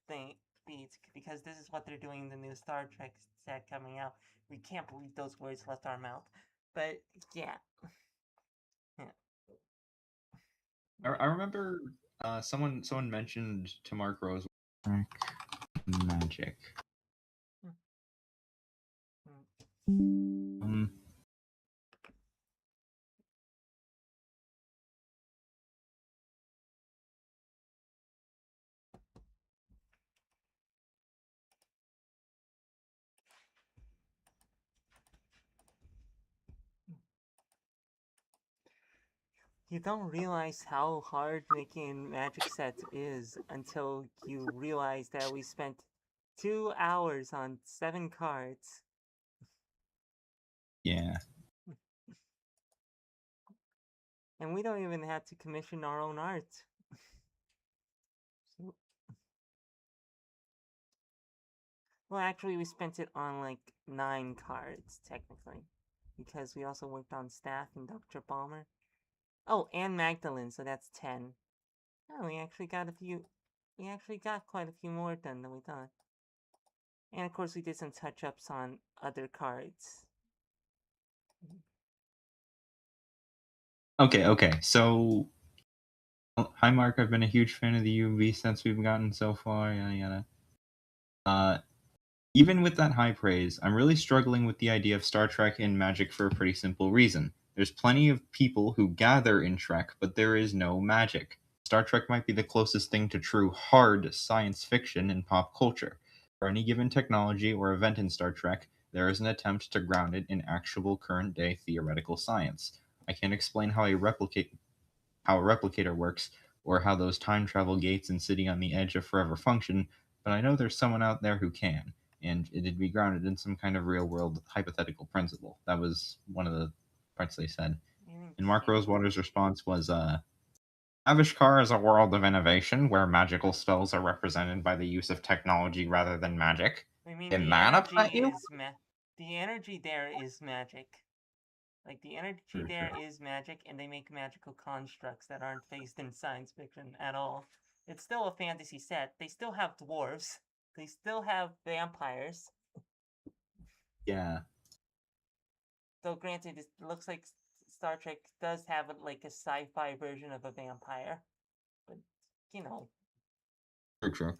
thing beats because this is what they're doing in the new Star Trek set coming out. We can't believe those words left our mouth. But yeah. Yeah. I remember someone mentioned to Mark Rose magic. Um, You don't realize how hard making magic sets is until you realize that we spent 2 hours on 7 cards. yeah. And we don't even have to commission our own art. So, well, actually, we spent it on like 9 cards, technically. Because we also worked on Staff and Dr. Balmer. Oh, and Magdalene, so that's 10. Oh, we actually got a few. We actually got quite a few more done than we thought. And of course, we did some touch ups on other cards. Okay. So, hi Mark. I've been a huge fan of the UV since we've gotten so far. Yada yada. Even with that high praise, I'm really struggling with the idea of Star Trek and magic for a pretty simple reason. There's plenty of people who gather in Trek, but there is no magic. Star Trek might be the closest thing to true hard science fiction in pop culture. For any given technology or event in Star Trek, there is an attempt to ground it in actual current day theoretical science. I can't explain how a replicator works, or how those time travel gates in City on the Edge of Forever function, but I know there's someone out there who can, and it'd be grounded in some kind of real world hypothetical principle. That was one of the parts they said. And Mark Rosewater's response was, Avishkar is a world of innovation where magical spells are represented by the use of technology rather than magic. I mean, Can the that energy upset you? is the energy there is magic. Like the energy Sure, there sure. is magic, and they make magical constructs that aren't based in science fiction at all. It's still a fantasy set. They still have dwarves. They still have vampires. Yeah. Though granted, it looks like Star Trek does have like a sci-fi version of a vampire, but you know, True.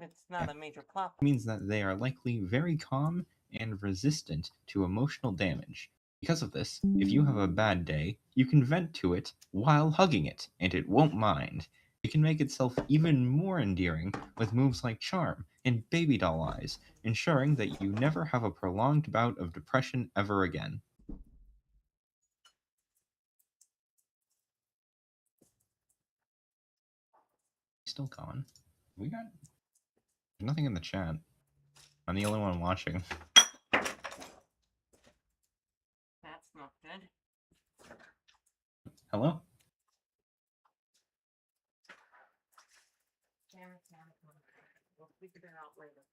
it's not a major plot. Means that they are likely very calm and resistant to emotional damage. Because of this, if you have a bad day, you can vent to it while hugging it, and it won't mind. It can make itself even more endearing with moves like Charm and Baby Doll Eyes, ensuring that you never have a prolonged bout of depression ever again. Still gone? We got nothing in the chat. I'm the only one watching. That's not good. Hello? We'll figure it out later.